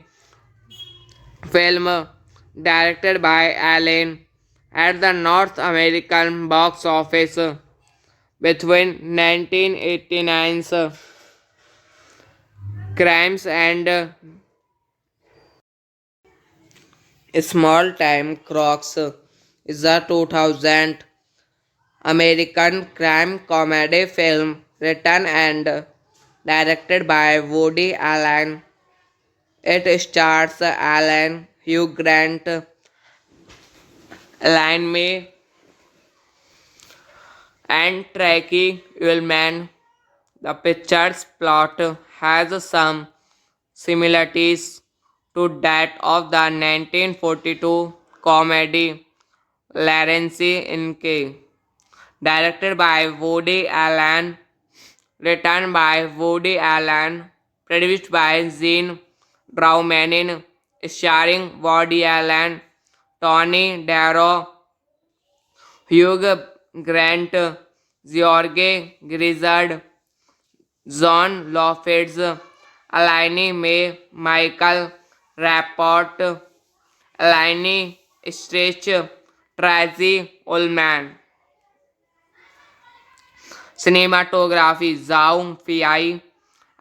film directed by Allen at the North American box office between 1989's Crimes and Small Time Crocs is a 2000 American crime comedy film written and directed by Woody Allen. It stars Allen, Hugh Grant, Elaine May, and Tracy Ullman. The picture's plot has some similarities to that of the 1942 comedy Lawrence in K, directed by Woody Allen, written by Woody Allen, produced by Gene Draumanin, starring Woody Allen, Tony Darrow, Hugh Grant, George Grizzard, John Lofitz, Elaine May, Michael Rapport, Elaine Stritch, Tracy Ullman. Cinematography Zhao Fei,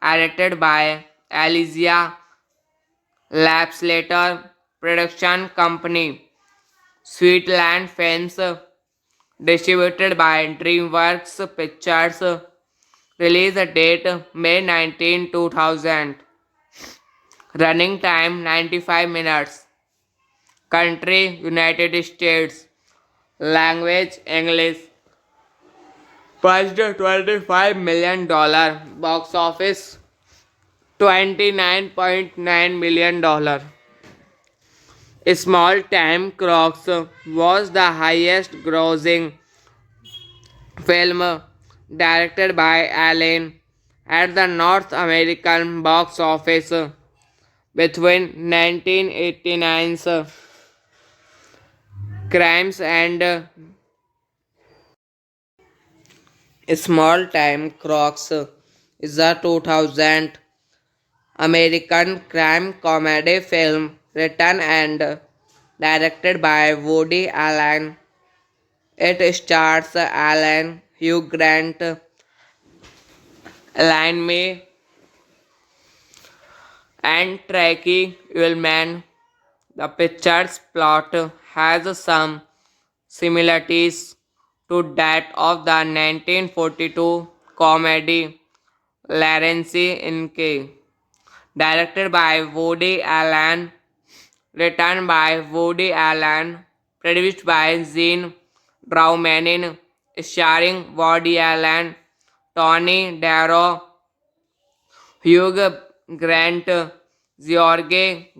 edited by Alizia Lapslater, production company Sweetland Films, distributed by DreamWorks Pictures, release date May 19, 2000, running time 95 minutes, country United States, language English, budget $25 million, box office $29.9 million. Small Time Crocs was the highest grossing film directed by Allen at the North American box office between 1989's Crimes and Small Time Crocs is a 2000 American crime comedy film written and directed by Woody Allen. It stars Allen, Hugh Grant, Elaine May, and Tracy Ullman. The picture's plot has some similarities to that of the 1942 comedy Lawrence in K, directed by Woody Allen, written by Woody Allen, produced by Gene Draumanin, starring Woody Allen, Tony Darrow, Hugh Grant, George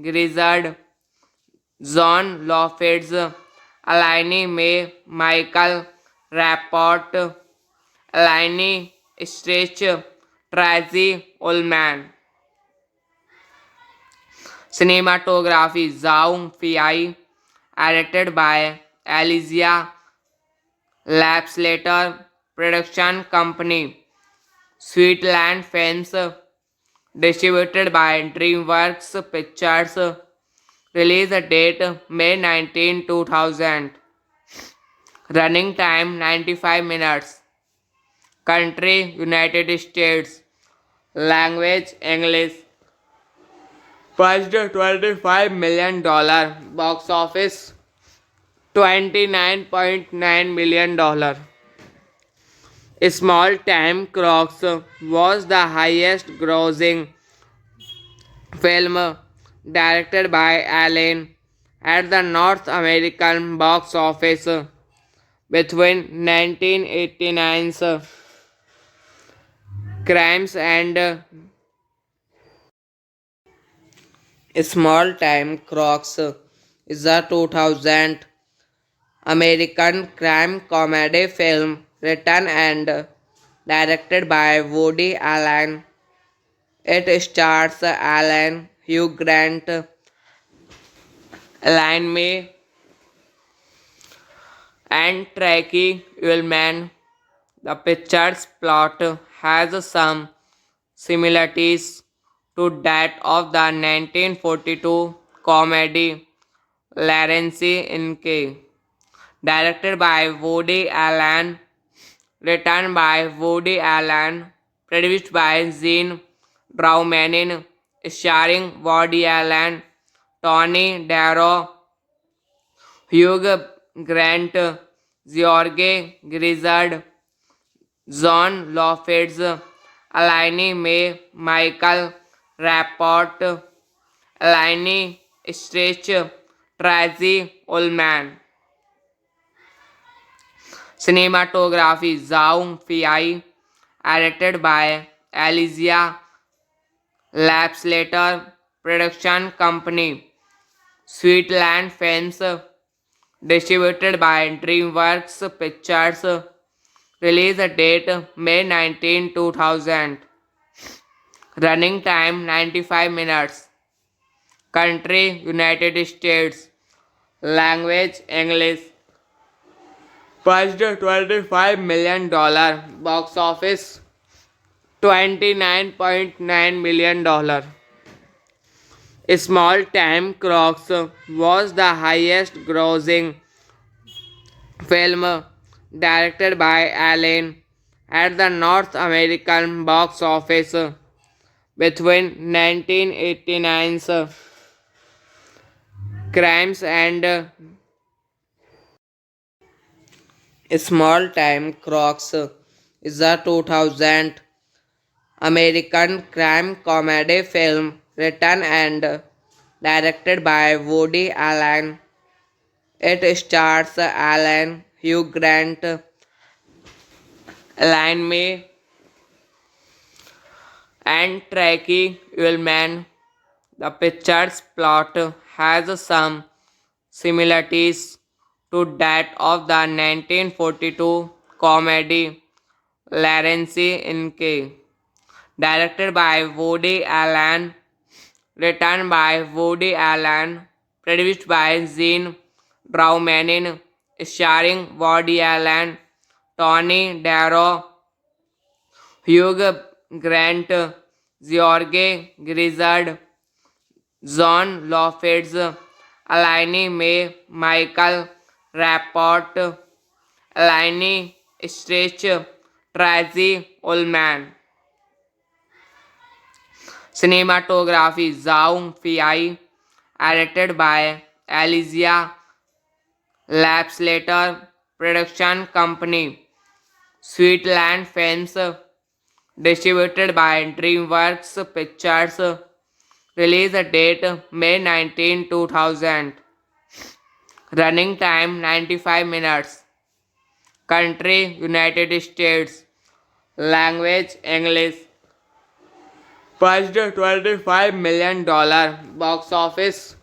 Grizzard, John Lofitz, Elaine May, Michael Rapport, Elaine Stritch, Tracy Ullman. Cinematography Zhao Fei, edited by Alizia Lapslater, production company Sweetland Films, distributed by DreamWorks Pictures, release date May 19, 2000, running time 95 minutes, country United States, language English, budget $25 million, box office $29.9 million. Small Time Crocs was the highest grossing film directed by Allen at the North American box office between 1989's Crimes and Small Time Crocs is a 2000 American crime comedy film written and directed by Woody Allen. It stars Allen, Hugh Grant, Elaine May, and Tracy Ullman. The picture's plot has some similarities to that of the 1942 comedy Lawrence in K, directed by Woody Allen, written by Woody Allen, produced by Gene Draumanin, starring Woody Allen, Tony Darrow, Hugh Grant, George Grizzard, John Lofitz, Elaine May, Michael Rapport, Elaine Stritch, Tracy Ullman. Cinematography Zhao Fei, edited by Alizia Lapslater, production company Sweetland Films, distributed by DreamWorks Pictures, release date May 19, 2000, running time 95 minutes, country United States, language English, budget $25 million, box office $29.9 million. Small Time Crocs was the highest grossing film directed by Allen at the North American box office between 1989's Crimes and Small Time Crocs is a 2000 American crime comedy film written and directed by Woody Allen. It stars Allen, Hugh Grant, Elaine May, and Tracy Ullman. The picture's plot has some similarities to that of the 1942 comedy Lawrence in K, directed by Woody Allen, written by Woody Allen, produced by Gene Draumanin, starring Woody Allen, Tony Darrow, Hugh Grant, George Grizzard, John Lofitz, Elaine May, Michael Rapport, Elaine Stritch, Tracy Ullman. Cinematography Zhao Fei, edited by Alizia Lapslater, production company Sweetland Films, distributed by DreamWorks Pictures, release date May 19, 2000, running time 95 minutes, country United States, language English, budget $25 million, box office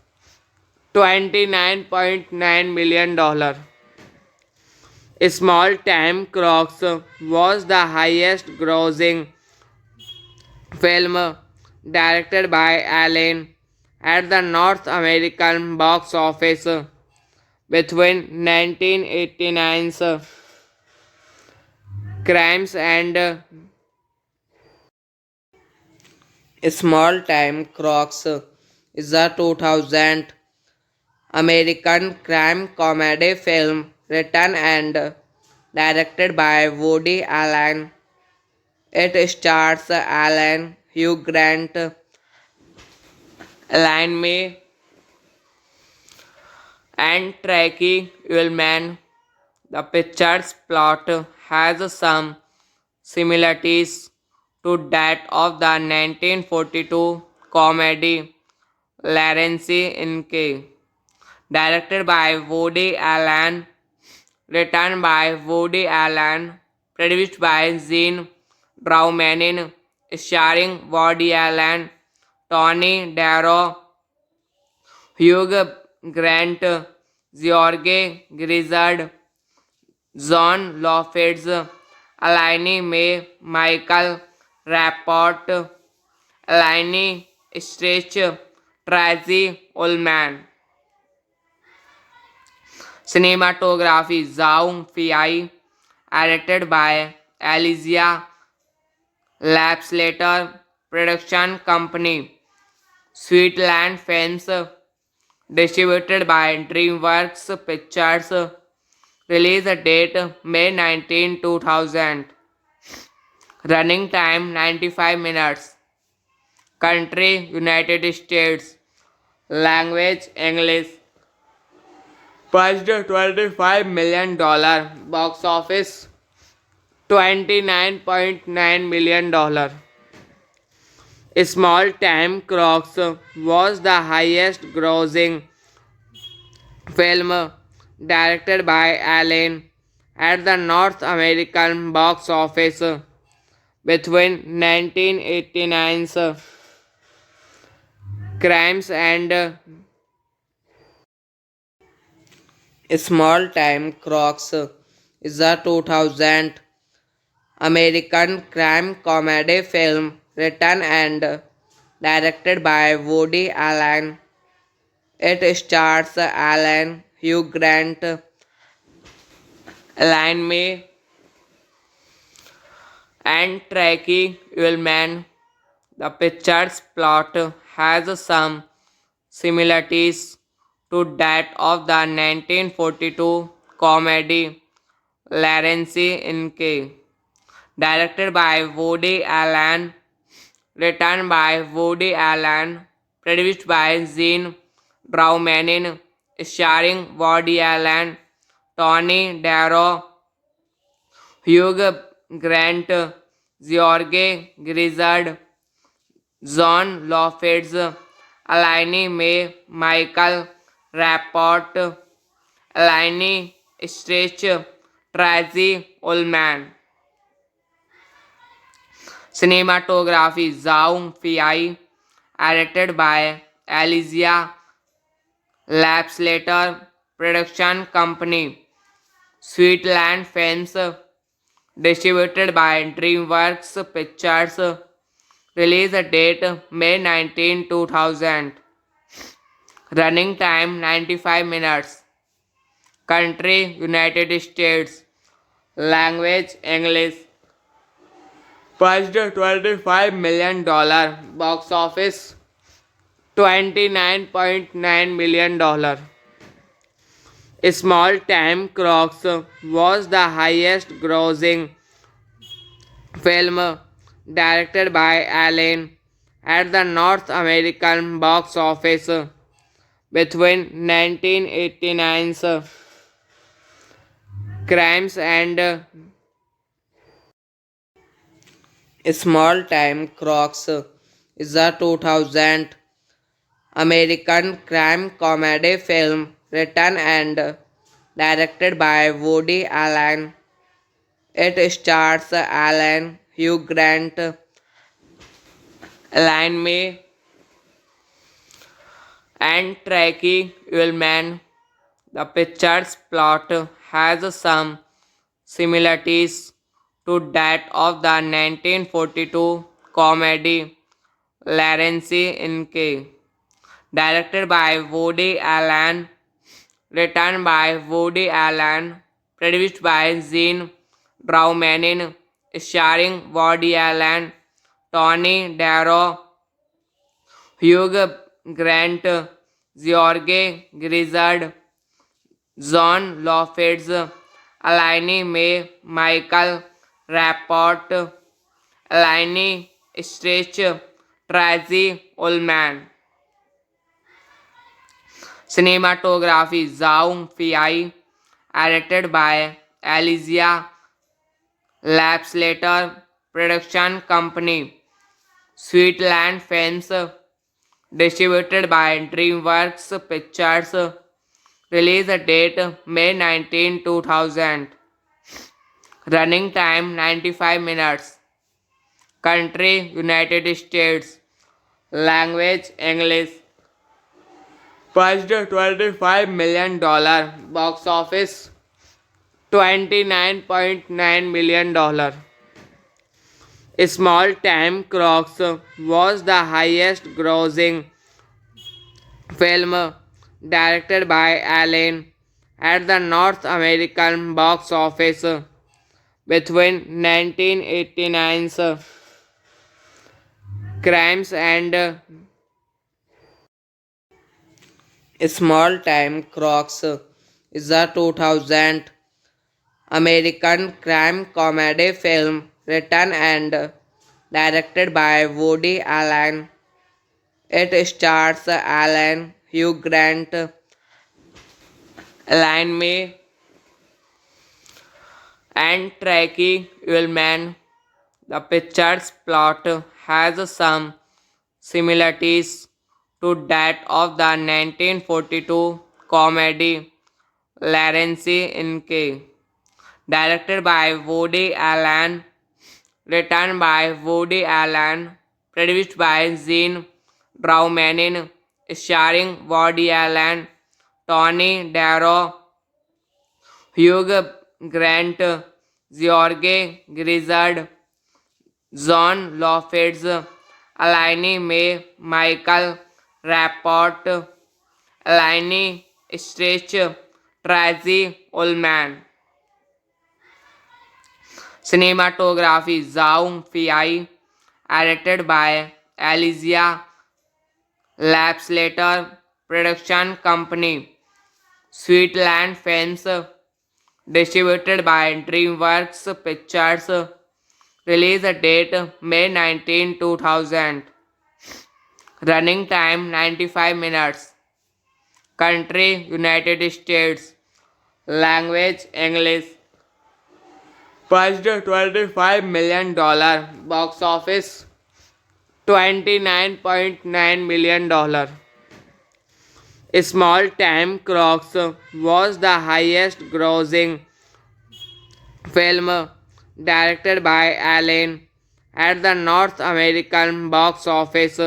$29.9 million. Small Time Crocs was the highest grossing film directed by Allen at the North American box office between 1989's Crimes and Small Time Crocs is a 2000 American crime comedy film written and directed by Woody Allen. It stars Allen, Hugh Grant, Elaine May, and Tracy Ullman. The picture's plot has some similarities to that of the 1942 comedy Lawrence in K. Directed by Woody Allen, written by Woody Allen, produced by Gene Draumanin, starring Woody Allen, Tony Darrow, Hugh Grant, George Grizzard, John Lofitz, Alaini May, Michael Rapport, Alaini Stretch, Tracy Ullman. Cinematography Zhao Fei, directed by Alizia Lapslater, production company Sweetland Films, distributed by DreamWorks Pictures, release date May 19, 2000, running time 95 minutes, country United States, language English, budget $25 million, box office $29.9 million. Small Time Crocs was the highest grossing film directed by Allen at the North American box office between 1989's Crimes and Small Time Crocs is a 2000 American crime comedy film written and directed by Woody Allen. It stars Allen, Hugh Grant, Elaine May, and Tracy Ullman. The picture's plot has some similarities to that of the 1942 comedy Lawrence in K. Directed by Woody Allen, written by Woody Allen, produced by Gene Draumanin, starring Woody Allen, Tony Darrow, Hugh Grant, George Grizzard, John Lofitz, Alaini May, Michael Rapport, Alaini Stretch, Tracy Ullman. Cinematography Zhao Fei, directed by Alizia Lapslater, production company Sweetland Films, distributed by DreamWorks Pictures, release date May 19, 2000, running time 95 minutes, country United States, language English, budget $25 million, box office $29.9 million. Small Time Crocs was the highest grossing film directed by Allen at the North American box office between 1989's Crimes and Small Time Crocs is a 2000 American crime comedy film written and directed by Woody Allen. It stars Allen, Hugh Grant, Elaine May, and Tracy Ullman. The picture's plot has some similarities to that of the 1942 comedy Lawrence in K. Directed by Woody Allen, written by Woody Allen, produced by Gene Draumanin, starring Woody Allen, Tony Darrow, Hugh Grant, George Grizzard, John Lofitz, Alaini May, Michael Rapport, Alaini Stretch, Tracy Ullman. Cinematography Zhao Fei, directed by Alizia Lapslater Production Company, Sweetland Films, distributed by DreamWorks Pictures, release date May 19, 2000, running time 95 minutes, country United States, language English, budget $25 million, box office $29.9 million. Small Time Crocs was the highest grossing film directed by Allen at the North American box office between 1989's Crimes and Small Time Crocs is a 2000 American crime comedy film written and directed by Woody Allen. It stars Allen, Hugh Grant, Elaine May, and Tracy Ullman. The picture's plot has some similarities to that of the 1942 comedy Lawrence in K, directed by Woody Allen, written by Woody Allen, produced by Gene Draumanin, starring Woody Allen, Tony Darrow, Hugh Grant, George Grizzard, John Lofitz, Elaine May, Michael Rapport, Elaine Stritch, Tracy Ullman. Cinematography Zhao Fei, edited by Alizia Lapslater Production Company, Sweetland Films, distributed by DreamWorks Pictures, release date May 19, 2000, running time 95 minutes, country United States, language English, budget $25 million, box office $29.9 million. Small Time Crocs was the highest grossing film directed by Allen at the North American box office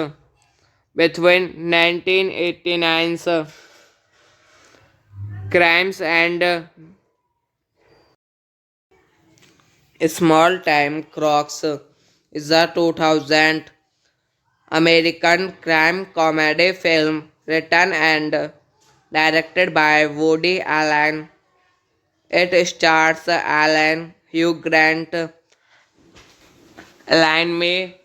between 1989's Crimes and Small Time Crocs is a 2000 American crime comedy film written and directed by Woody Allen. It stars Allen, Hugh Grant, Elaine May,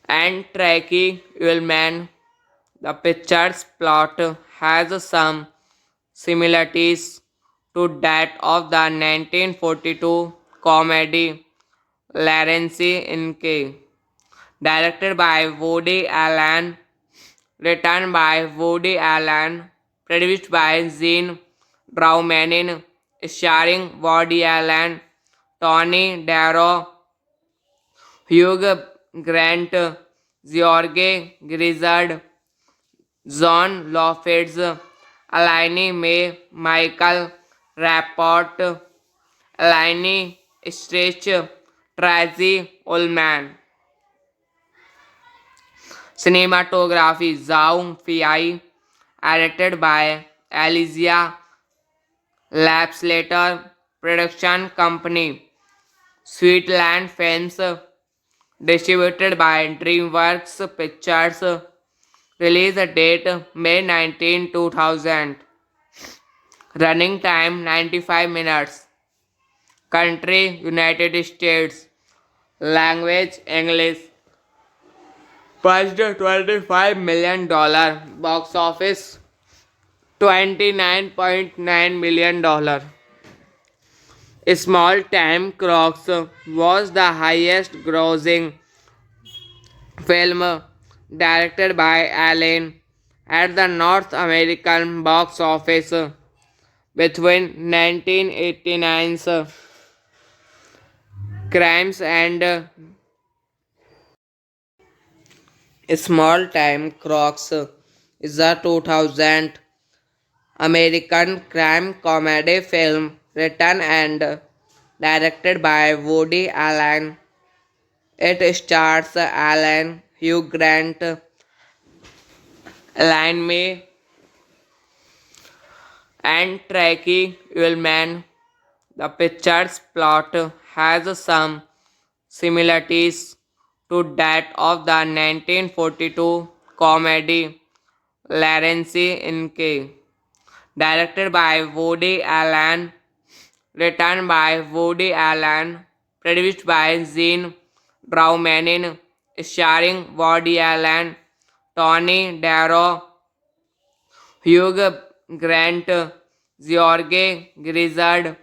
and Tracy Ullman. The picture's plot has some similarities to that of the 1942 comedy Lawrence in K, directed by Woody Allen, written by Woody Allen, produced by Gene Draumanin, starring Woody Allen, Tony Darrow, Hugh Grant, George Grizzard, John Lofitz, Elaine May, Michael Rapport, Elaine Stritch, Tracy Ullman. Cinematography Zhao Fei, edited by Alizia Lapslater Production Company, Sweetland Films, distributed by DreamWorks Pictures, release date May 19, 2000, running time 95 minutes, country United States, language English, budget $25 million, box office $29.9 million. Small Time Crocs was the highest grossing film directed by Allen at the North American box office between 1989's Crimes and Small Time Crocs is a 2000 American crime comedy film written and directed by Woody Allen. It stars Alan, Hugh Grant, Elaine May, and Tracy Ullman. The picture's plot has some similarities to that of the 1942 comedy Lawrence in K, directed by Woody Allen, written by Woody Allen, produced by Gene Braumanin, starring Woody Allen, Tony Darrow, Hugh Grant, George Grizzard,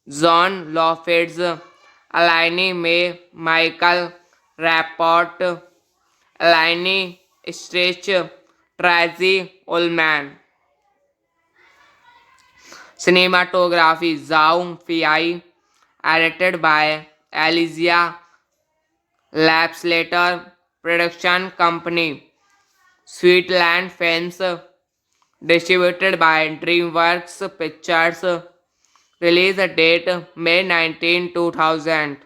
John Lofitz, Elaine May, Michael Rapport, Elaine Stretch, Tracy Ullman. Cinematography Zhao Fei, edited by Alizia Lapslater, production company Sweetland Films, distributed by DreamWorks Pictures, release date May 19, 2000,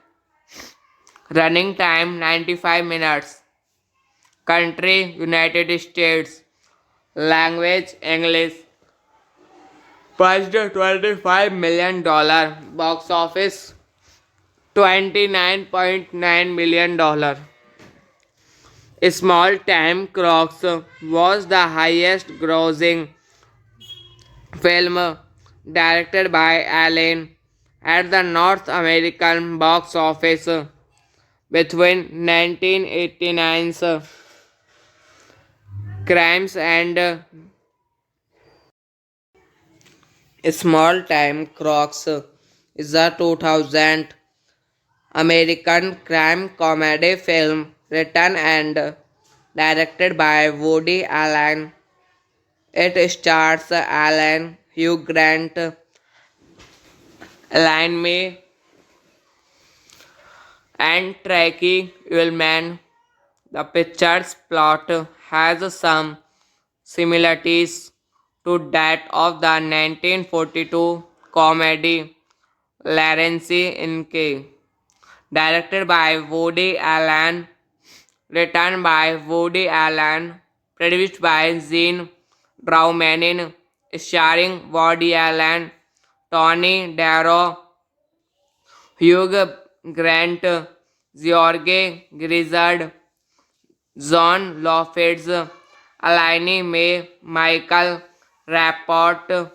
running time 95 minutes, country United States, language English, budget $25 million, box office $29.9 million. Small Time Crocs was the highest grossing film directed by Allen at the North American box office between 1989's Crimes and Small Time Crocs is a 2000 American crime comedy film written and directed by Woody Allen. It stars Alan, Hugh Grant, Elaine May, and Tracy Ullman. The picture's plot has some similarities to that of the 1942 comedy Lawrence in K, directed by Woody Allen, written by Woody Allen, produced by Gene Braumanin, starring Woody Allen, Tony Darrow, Hugh Grant, George Grizzard, John Lofitz, Elaine May, Michael Rapport,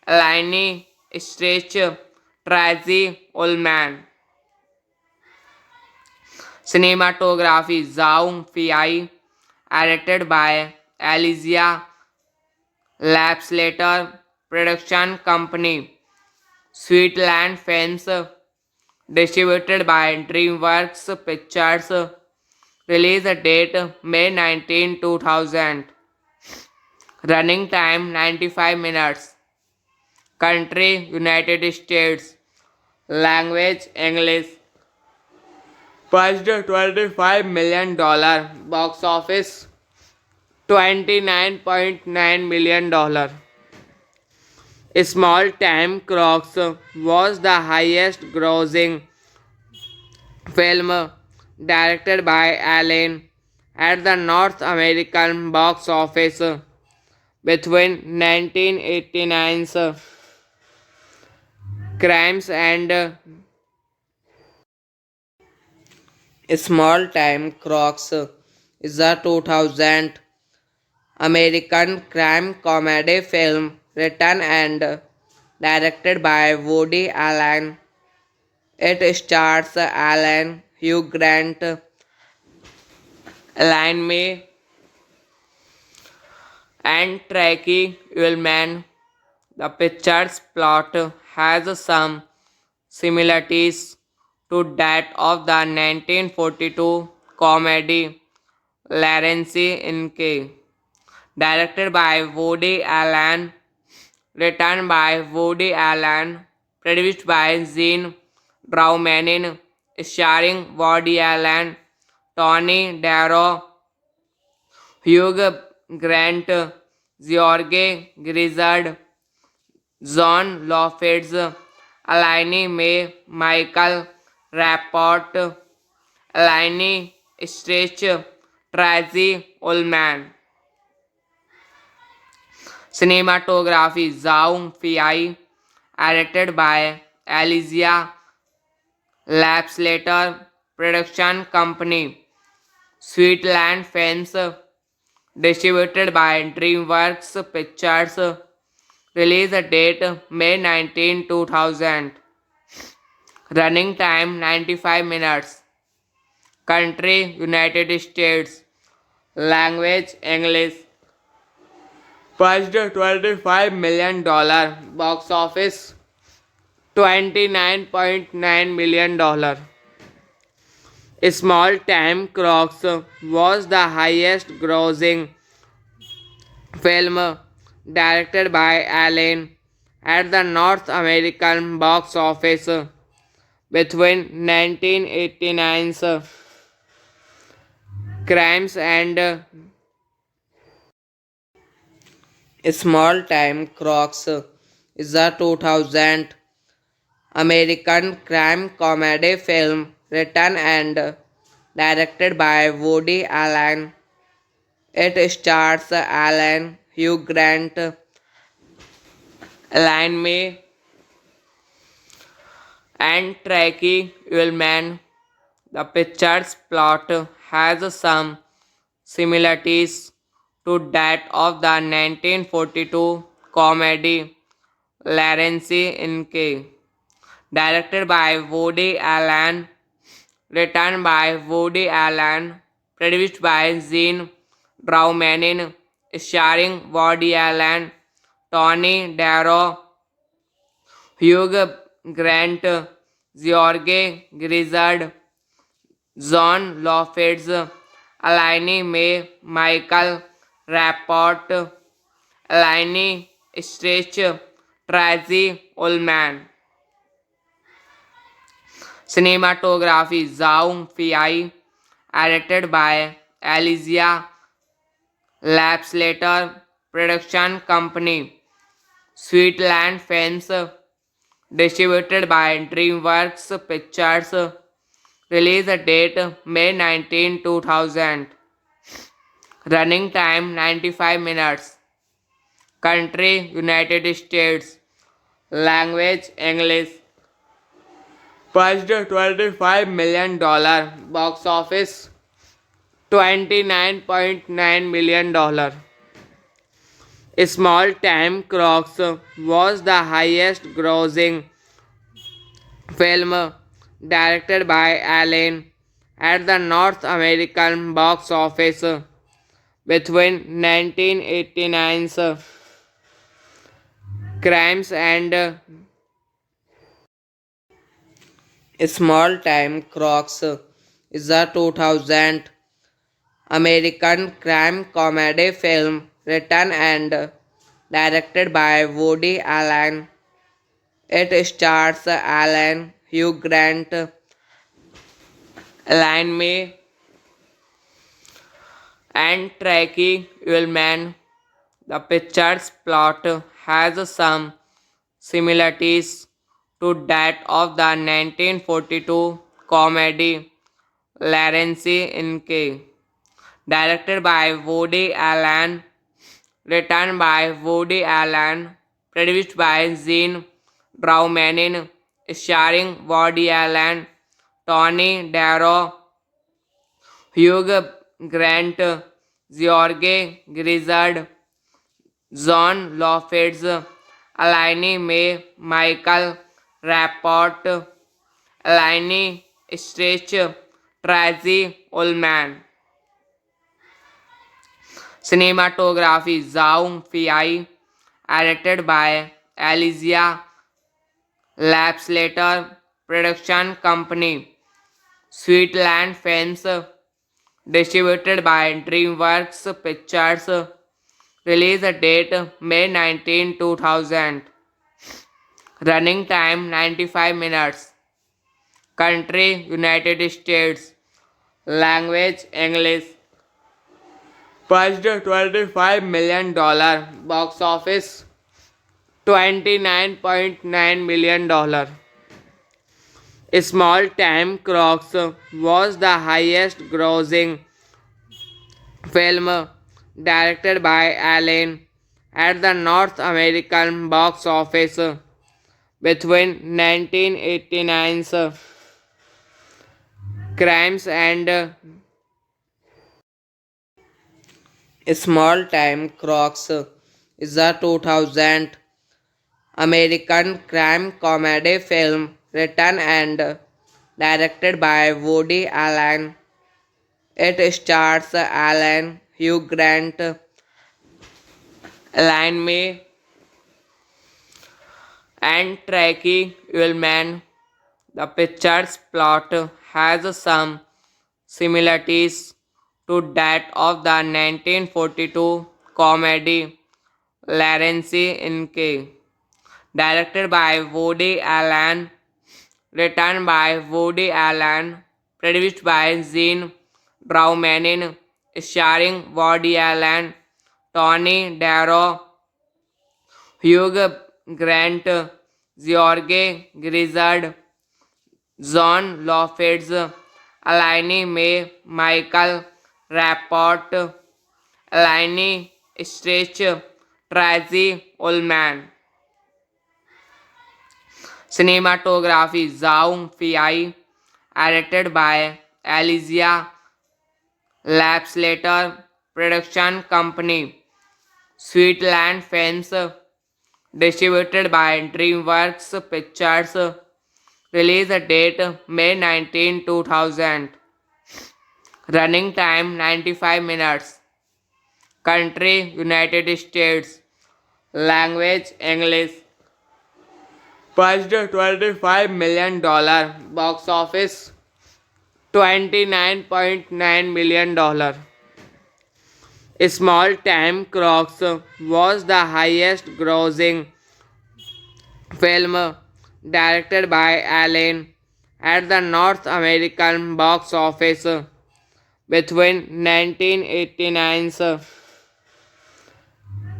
Elaine Stretch, Tracy Ullman. Cinematography Zhao Fei, edited by Alizia Lapslater, production company Sweetland Films, distributed by DreamWorks Pictures, release date May 19, 2000, running time 95 minutes, country United States, language English, budget $25 million, box office $29.9 million. Small Time Crocs was the highest grossing film directed by Allen at the North American box office between 1989's Crimes and Small Time Crocs is a 2000 American crime comedy film written and directed by Woody Allen. It stars Alan, Hugh Grant, Elaine May, and Tracy Ullman. The picture's plot has some similarities to that of the 1942 comedy Lawrence in K, directed by Woody Allen, written by Woody Allen, produced by Gene Drowning, starring Woody Allen, Tony Darrow, Hugh Grant, George Grizzard, John Lofitz, Alaini May, Michael Rapport, Alaini Stretch, Tracy Ullman. Cinematography Zhao Fei, edited by Alizia Lapslater, production company Sweetland Films, distributed by DreamWorks Pictures, release date May 19, 2000, running time 95 minutes, country United States, language English, budget $25 million, box office $29.9 million. Small Time Crocs was the highest grossing film directed by Allen at the North American box office between 1989's Crimes and Small Time Crocs is a 2000 American crime comedy film written and directed by Woody Allen. It stars Allen, Hugh Grant, Elaine May, and Tracy Ullman. The picture's plot has some similarities to that of the 1942 comedy Lawrence in K, directed by Woody Allen, written by Woody Allen, produced by Gene Draumanin, starring Woody Allen, Tony Darrow, Hugh Grant, George Grizzard, John Lofitz, Alaini May, Michael Rapport, Alaini Stretch, Tracy Ullman. Cinematography Zhao Fei, edited by Alizia Lapslater, production company Sweetland Films, distributed by DreamWorks Pictures, release date May 19, 2000, running time 95 minutes, country United States, language English, budget $25 million, box office $29.9 million. Small Time Crocs was the highest grossing film directed by Allen at the North American box office between 1989's Crimes and Small Time Crocs is a 2000 American crime comedy film written and directed by Woody Allen. It stars Allen, Hugh Grant, Elaine May, and Tracy Ullman. The picture's plot has some similarities to that of the 1942 comedy Lawrence in K, directed by Woody Allen, written by Woody Allen, produced by Gene Draumanin, starring Woody Allen, Tony Darrow, Hugh Grant, George Grizzard, John Lofitz, Alaini May, Michael Rapport, Alaini Stretch, Tracy Ullman. Cinematography Zhao Fei, edited by Alizia Lapslater, production company Sweetland Films, distributed by DreamWorks Pictures, release date May 19, 2000, running time 95 minutes, Country United States. Language English. Budget $25 million. Box office $29.9 million. Small Time Crocs was the highest grossing film directed by Allen at the North American box office between 1989's Crimes and Small Time Crocs is a 2000 American crime comedy film written and directed by Woody Allen. It stars Allen, Hugh Grant, Elaine May, and Tracy Ullman. The picture's plot has some similarities to that of the 1942 comedy Lawrence in K, directed by Woody Allen, written by Woody Allen, produced by Gene Braumanin, starring Woody Allen, Tony Darrow, Hugh Grant, George Grizzard, John Lofitz, Elaine May, Michael Rapport, Elaine Stritch, Tracy Ullman. Cinematography Zhao Fei, edited by Alizia Lapslater, production company Sweetland Films, distributed by DreamWorks Pictures, release date May 19, 2000, running time 95 minutes, country United States, language English, budget $25 million, box office $29.9 million. Small Time Crocs was the highest grossing film directed by Allen at the North American box office between 1989's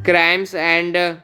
Crimes and